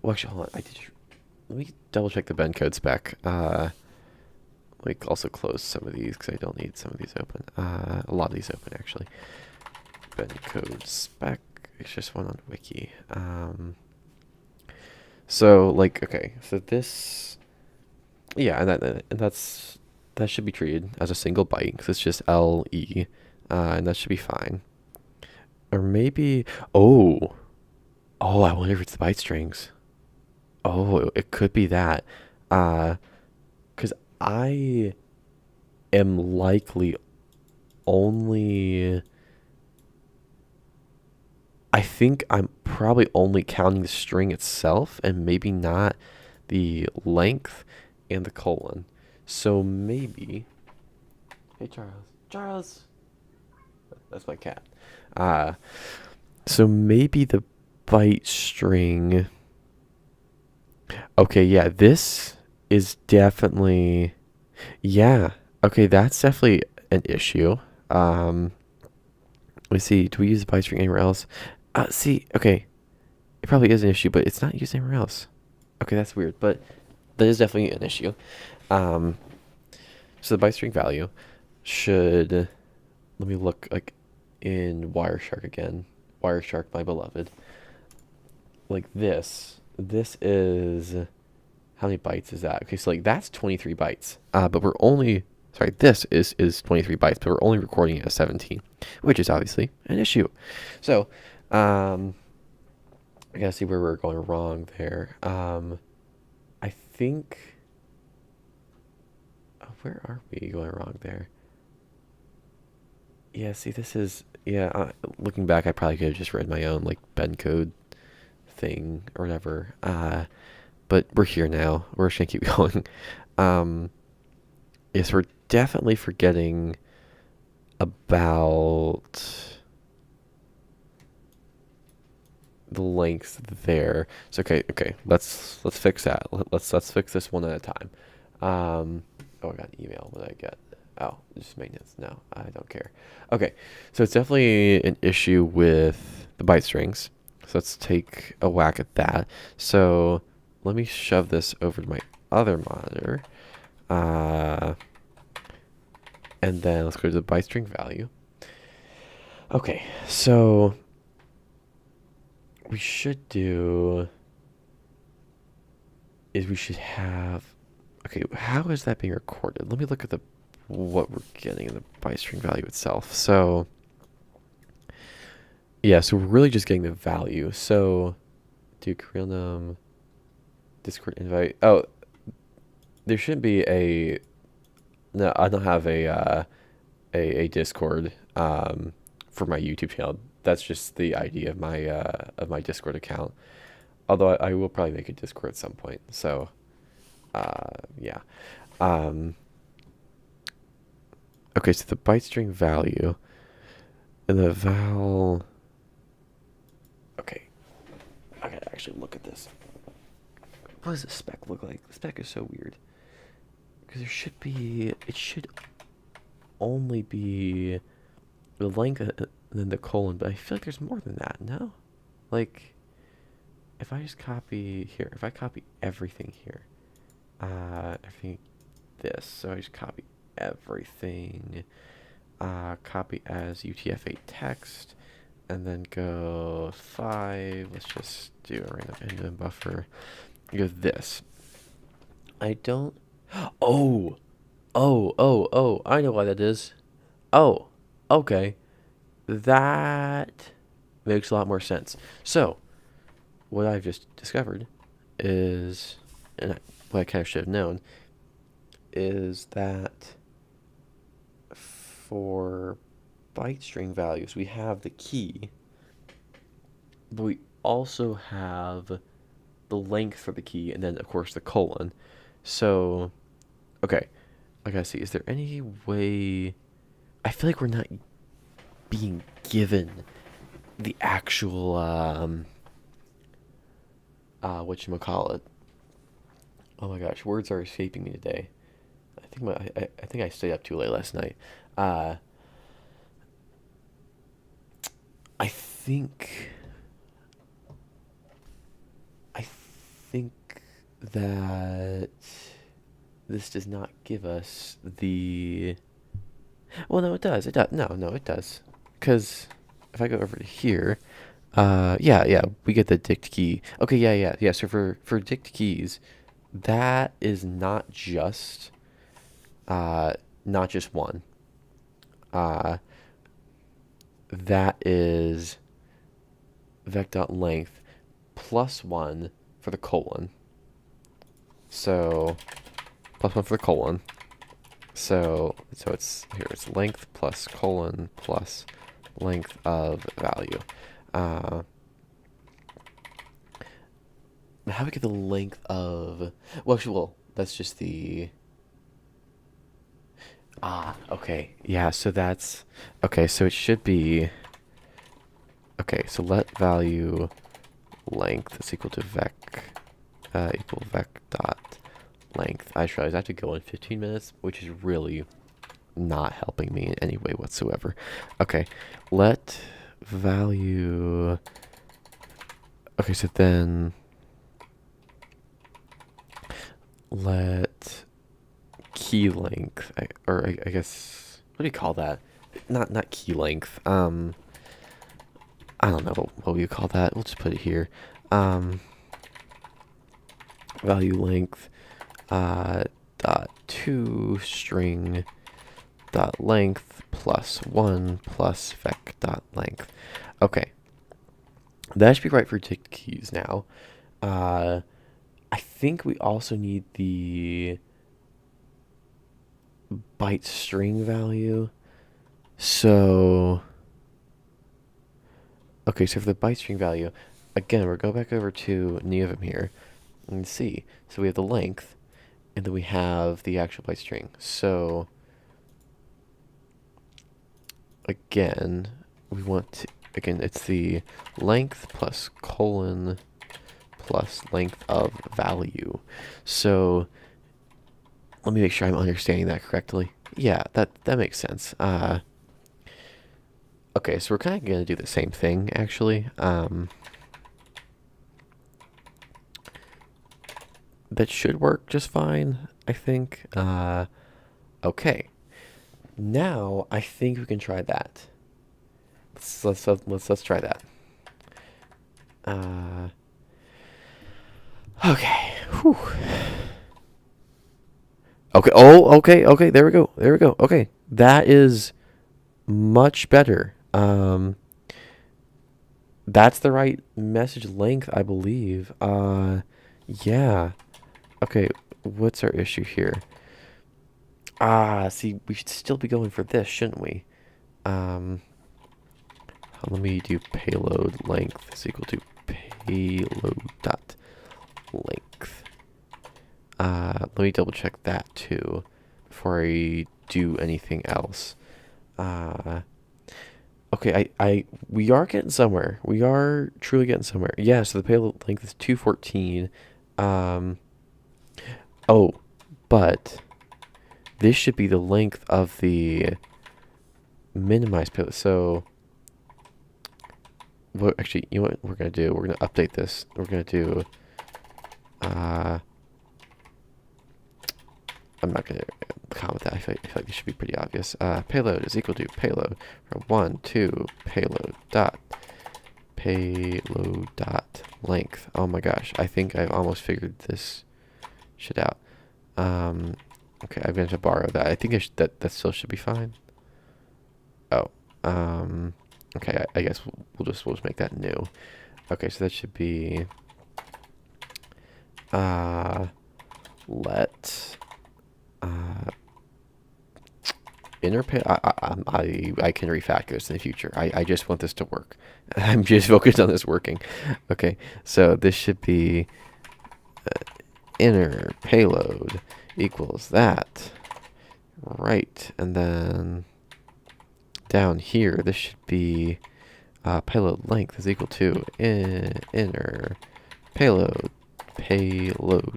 well, actually, hold on, let me double check the Bendcode spec. Like also close some of these because I don't need some of these open. A lot of these open actually. Bendcode spec, it's just one on wiki. So like, okay, so this, yeah, and that should be treated as a single byte because it's just LE, and that should be fine. Or maybe, oh, I wonder if it's the byte strings. Oh, it could be that, because I am likely only, I think I'm probably only counting the string itself and maybe not the length and the colon. So maybe, hey Charles, that's my cat. So maybe the byte string, okay, yeah, this is definitely, yeah, okay, that's definitely an issue. Let me see, do we use the byte string anywhere else? See, okay, it probably is an issue, but it's not used anywhere else. Okay, that's weird, but that is definitely an issue. So the byte string value should, let me look like in Wireshark again. Wireshark, my beloved. Like this is, how many bytes is that? Okay, so like that's 23 bytes. But we're only, sorry, this is 23 bytes, but we're only recording it as 17, which is obviously an issue. So, I gotta see where we're going wrong there. I think, oh, where are we going wrong there? Yeah, see, this is, yeah, looking back, I probably could have just written my own, like, bend code thing or whatever. But we're here now. We're just gonna keep going. Um, yes, we're definitely forgetting about the length there. So okay, let's fix that. Let's fix this one at a time. Oh, I got an email. What did I get? Oh, just maintenance. No, I don't care. Okay, so it's definitely an issue with the byte strings. So let's take a whack at that. So let me shove this over to my other monitor. And then let's go to the byte string value. Okay, so we should do is we should have, okay, how is that being recorded? Let me look at the what we're getting in the byte string value itself. So yeah, so we're really just getting the value. So do real num Discord invite. Oh, there shouldn't be a, no, I don't have a Discord for my YouTube channel. That's just the ID of my Discord account. Although I will probably make a Discord at some point. So yeah. Okay, so the byte string value and the val. Okay, I gotta actually look at this. What does the spec look like? The spec is so weird because there should be. It should only be the length and then the colon, but I feel like there's more than that. No, like if I just copy here, if I copy everything here, everything this, so I just copy everything, copy as UTF-8 text, and then go 5, let's just do a random end buffer, go this. I don't, oh, I know why that is. Oh, okay, that makes a lot more sense. So, what I've just discovered is, and what I kind of should have known, is that for byte string values, we have the key, but we also have the length for the key, and then, of course, the colon. So, okay, I gotta see, is there any way, I feel like we're not being given the actual, whatchamacallit. Oh my gosh, words are escaping me today. I think I stayed up too late last night. I think I think that this does not give us the, well, no, it does. It does. No, it does. Because if I go over to here, yeah, we get the dict key. Okay, yeah. So for dict keys, that is not just one. That is vec.length plus 1 for the colon. So plus 1 for the colon. So it's here, it's length plus colon plus length of value. How do we get the length of, well, actually, well, that's just the, okay, yeah, so that's, okay, so it should be, okay, so let value length is equal to vec, equal vec dot length. I just realized I have to go in 15 minutes, which is really not helping me in any way whatsoever. Okay, let value, okay, so then let key length, I guess, do you call that? Not key length. I don't know what we call that. We'll just put it here. Value length dot to string dot length plus 1 plus vec dot length. Okay, that should be right for ticked keys now. I think we also need the byte string value. So okay, so for the byte string value, again, we'll go back over to Neovim here and see. So we have the length, and then we have the actual byte string. So again, we want to, again, it's the length plus colon plus length of value. So let me make sure I'm understanding that correctly. Yeah, that makes sense. Okay, so we're kind of going to do the same thing, actually. That should work just fine, I think. Okay. Now, I think we can try that. Let's try that. Okay. Whew. Okay. Oh, okay. There we go. Okay. That is much better. That's the right message length, I believe. Yeah. Okay, what's our issue here? See, we should still be going for this, shouldn't we? Let me do payload length is equal to payload dot length. Let me double check that too before I do anything else. Okay, we are getting somewhere. We are truly getting somewhere. Yeah, so the payload length is 214. Oh, but this should be the length of the minimized payload. So, well, actually, you know what we're going to do? We're going to update this. We're going to do, I'm not going to comment that. I feel like this should be pretty obvious. Payload is equal to payload from 1 to payload dot length. Oh my gosh, I think I've almost figured this shit out. Okay, I'm going to borrow that. I think that still should be fine. Oh, okay, I guess we'll just make that new. Okay, so that should be, let, inner pay. I can refactor this in the future. I just want this to work. I'm just focused on this working. Okay, so this should be inner payload equals that, right? And then down here, this should be payload length is equal to inner payload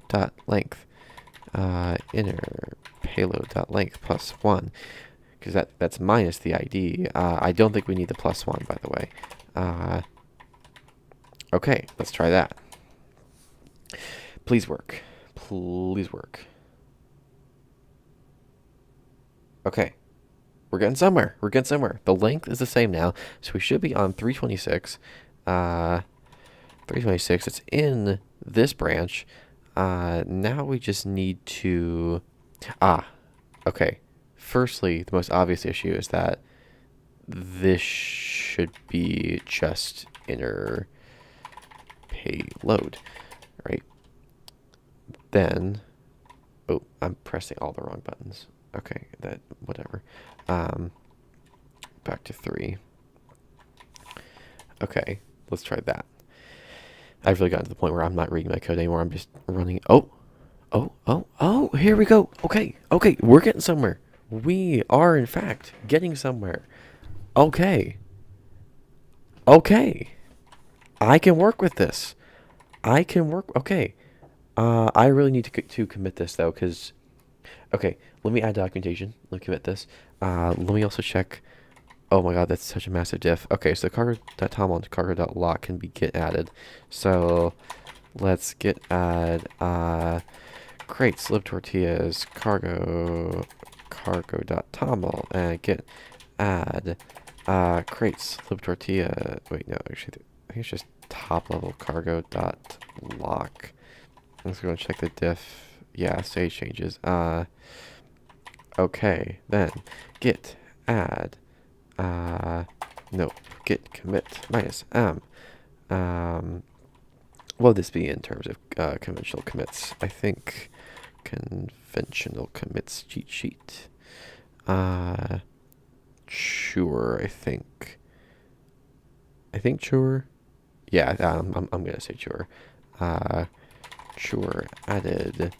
dot length inner payload dot length plus 1, because that's minus the ID. I don't think we need the plus 1, by the way. Okay, let's try that. Please work. Please work. Okay. We're getting somewhere. The length is the same now, so we should be on 326. 326, it's in this branch. Now we just need to... okay. Firstly, the most obvious issue is that this should be just inner payload, right? Then, oh, I'm pressing all the wrong buttons. Okay, whatever. Back to 3. Okay, let's try that. I've really gotten to the point where I'm not reading my code anymore. I'm just running. Oh, here we go. Okay, we're getting somewhere. We are, in fact, getting somewhere. Okay. I can work with this. Okay. I really need to commit this, though, because... Okay, let me add documentation. Let me commit this. Let me also check... Oh my god, that's such a massive diff. Okay, so cargo.toml and cargo.lock can be git added. So, let's git add crates, lib tortillas, cargo cargo.toml and get add crates libtortilla. Wait, no, actually, I think it's just top level cargo.lock. Let's go and check the diff. Yeah, stage changes. Okay, then git add no, git commit minus m. What would this be in terms of conventional commits? I think conventional commits cheat sheet. Sure, I think sure. Yeah, I'm gonna say sure. Sure added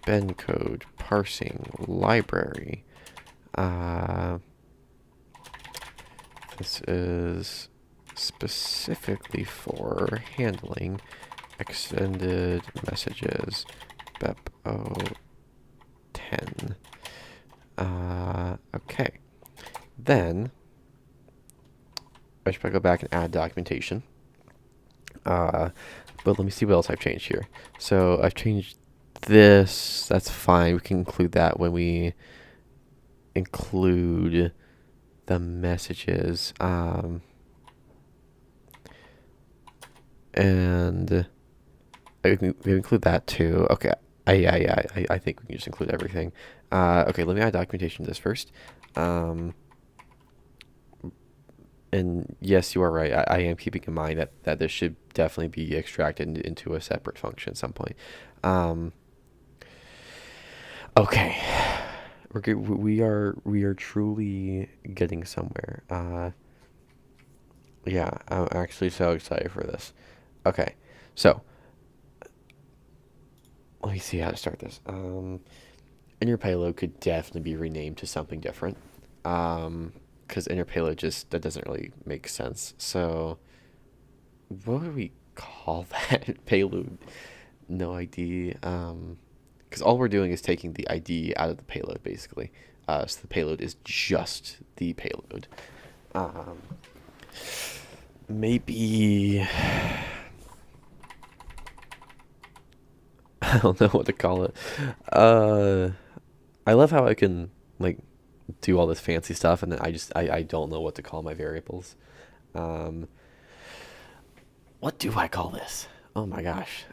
Ben code parsing library. This is specifically for handling extended messages BEP010. Okay. Then I should probably go back and add documentation. But let me see what else I've changed here. So I've changed this. That's fine. We can include that when we include the messages. And we include that too. Okay. I think we can just include everything. Okay, let me add documentation to this first. And yes, you are right. I am keeping in mind that this should definitely be extracted into a separate function at some point. Okay, we are truly getting somewhere. Yeah, I'm actually so excited for this. Okay, so let me see how to start this. And your payload could definitely be renamed to something different. Because inner payload that doesn't really make sense. So what would we call that? Payload no ID. Because all we're doing is taking the ID out of the payload, basically. So the payload is just the payload. Maybe I don't know what to call it. I love how I can like do all this fancy stuff and then I don't know what to call my variables. What do I call this? Oh my gosh.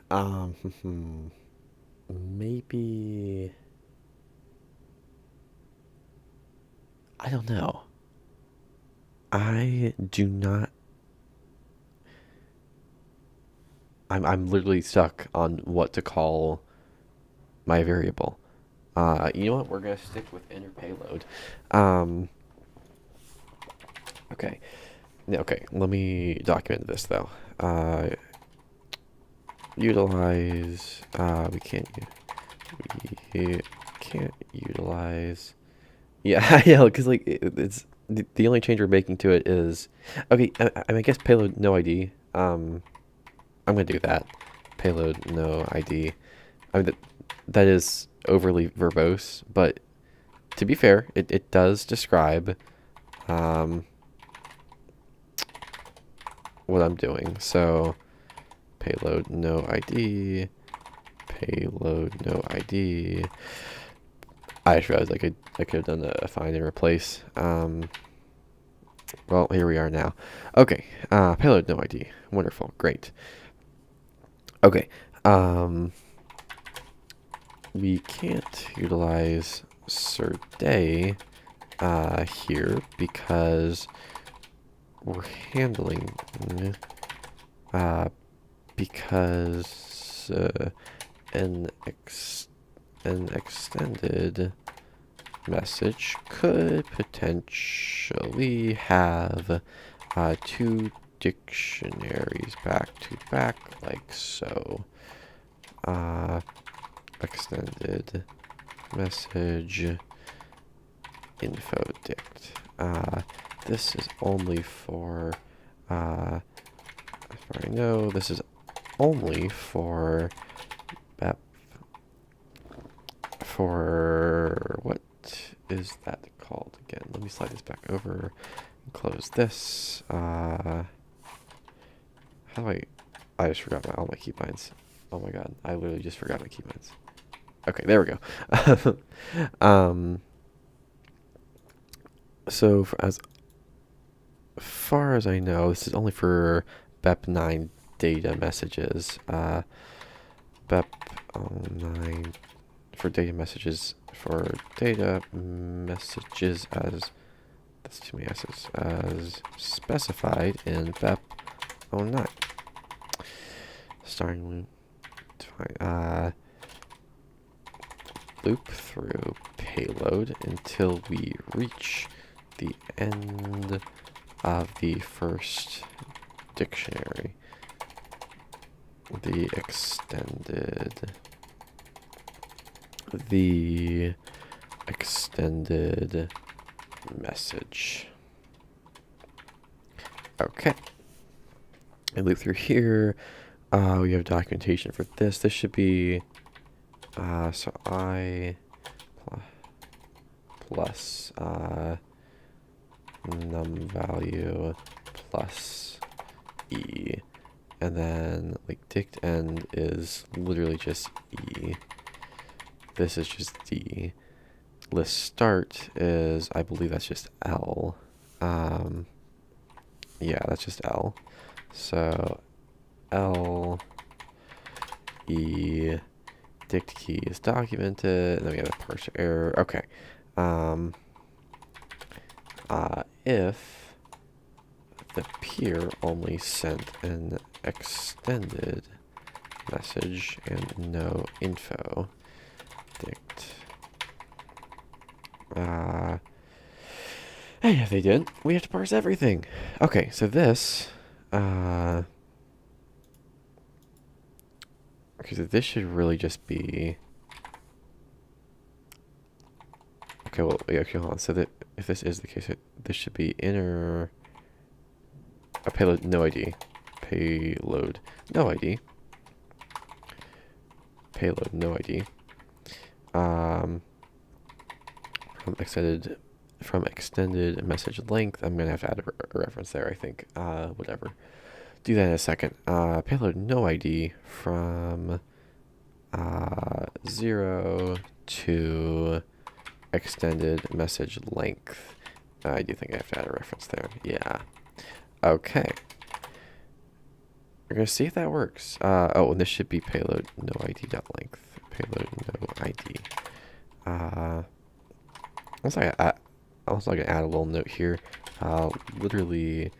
Maybe I don't know. I do not. I'm literally stuck on what to call my variable. You know what? We're gonna stick with inner payload. Okay. Okay. Let me document this though. Utilize. We can't utilize. Yeah, yeah. Because like it's the only change we're making to it is okay. I guess payload no ID. I'm gonna do that. Payload no ID. I mean that is overly verbose, but to be fair, it does describe what I'm doing. So payload no ID. Payload no ID. I just realized I could have done a find and replace. Well, here we are now. Okay, payload no ID. Wonderful, great. Okay, we can't utilize surday here because we're handling because an extended message could potentially have two dictionaries back to back like so. Extended message info dict. This is only for as far as I know, this is only for what is that called again? Let me slide this back over and close this. How do I just forgot all my keybinds. Oh my god, I literally just forgot my keybinds. Okay, there we go. So as far as I know, this is only for BEP9 data messages. BEP9 for data messages as that's too many S's as specified in BEP09. Starting loop through payload until we reach the end of the first dictionary. The extended message. Okay. And loop through here. We have documentation for this. This should be so I plus num value plus e, and then like dict end is literally just e. This is just d. List start is, I believe that's just L. Yeah, that's just L. So L E dict key is documented, and then we have a parser error. Okay. If the peer only sent an extended message and no info, dict. Yeah, they didn't. We have to parse everything. Okay, so this, okay, so this should really just be, okay, well, yeah, okay, hold on. So that if this is the case, this should be inner, a payload, no ID. Payload, no ID. Payload, no ID. From extended message length, I'm gonna have to add a reference there, I think. Whatever. Do that in a second. Payload no ID from 0 to extended message length. I do think I have to add a reference there. Yeah. Okay. We're gonna see if that works. Oh, and this should be payload no ID dot length. Payload no ID. Also, I can add a little note here. Literally,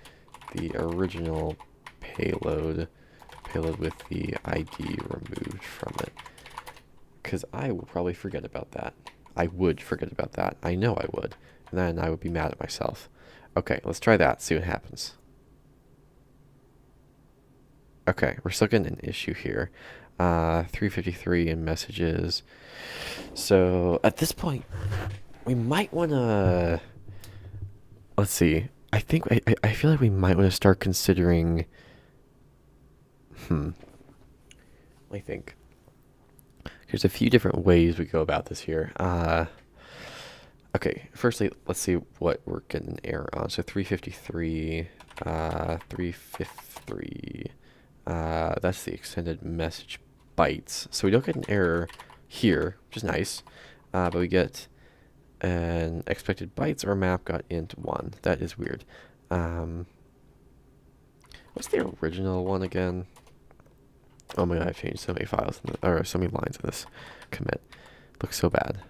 the original payload with the ID removed from it. Because I would probably forget about that. I would forget about that. I know I would. And then I would be mad at myself. Okay, let's try that. See what happens. Okay, we're still getting an issue here. 353 in messages. So at this point, we might want to, let's see. I think I feel like we might want to start considering. Let me think. There's a few different ways we go about this here. Okay, firstly, let's see what we're getting an error on. So 353, 353. That's the extended message bytes. So we don't get an error here, which is nice. But we get an expected bytes or map got int 1. That is weird. What's the original one again? Oh my god, I've changed so many files, or so many lines in this commit. Looks so bad.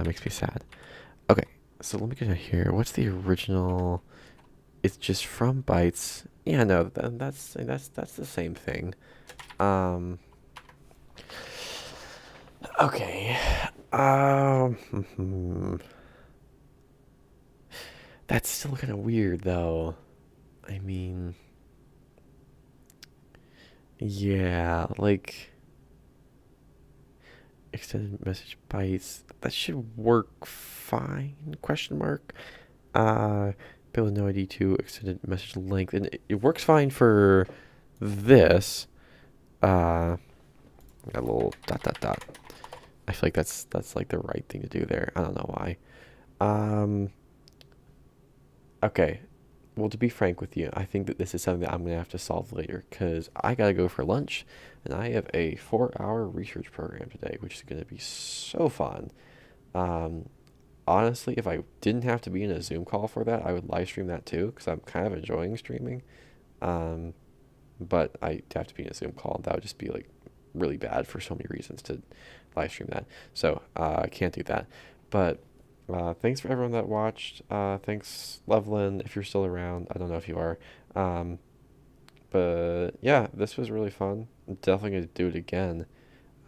Makes me sad. Okay, so let me get it here. What's the original? It's just from bytes. Yeah, no, that's the same thing. Okay. That's still kind of weird, though. I mean, yeah, like extended message bytes. That should work fine? Question mark. Payload no ID to extended message length, and it works fine for this. Got a little dot dot dot. I feel like that's like the right thing to do there. I don't know why. Okay. Well, to be frank with you, I think that this is something that I'm gonna have to solve later because I gotta go for lunch, and I have a 4-hour research program today, which is gonna be so fun. honestly, if I didn't have to be in a Zoom call for that, I would live stream that too, because I'm kind of enjoying streaming. Um, but I have to be in a Zoom call. That would just be like really bad for so many reasons to live stream that. So I can't do that. But thanks for everyone that watched. Thanks, Loveland, if you're still around. I don't know if you are. Um, but yeah, this was really fun. I'm definitely gonna do it again.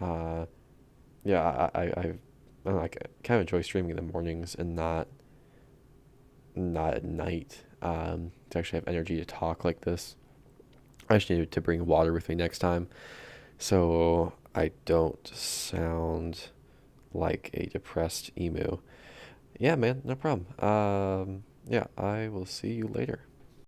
Uh, yeah, I don't know, kind of enjoy streaming in the mornings and not at night. To actually have energy to talk like this. I just need to bring water with me next time, so I don't sound like a depressed emu. Yeah, man, no problem. Yeah, I will see you later.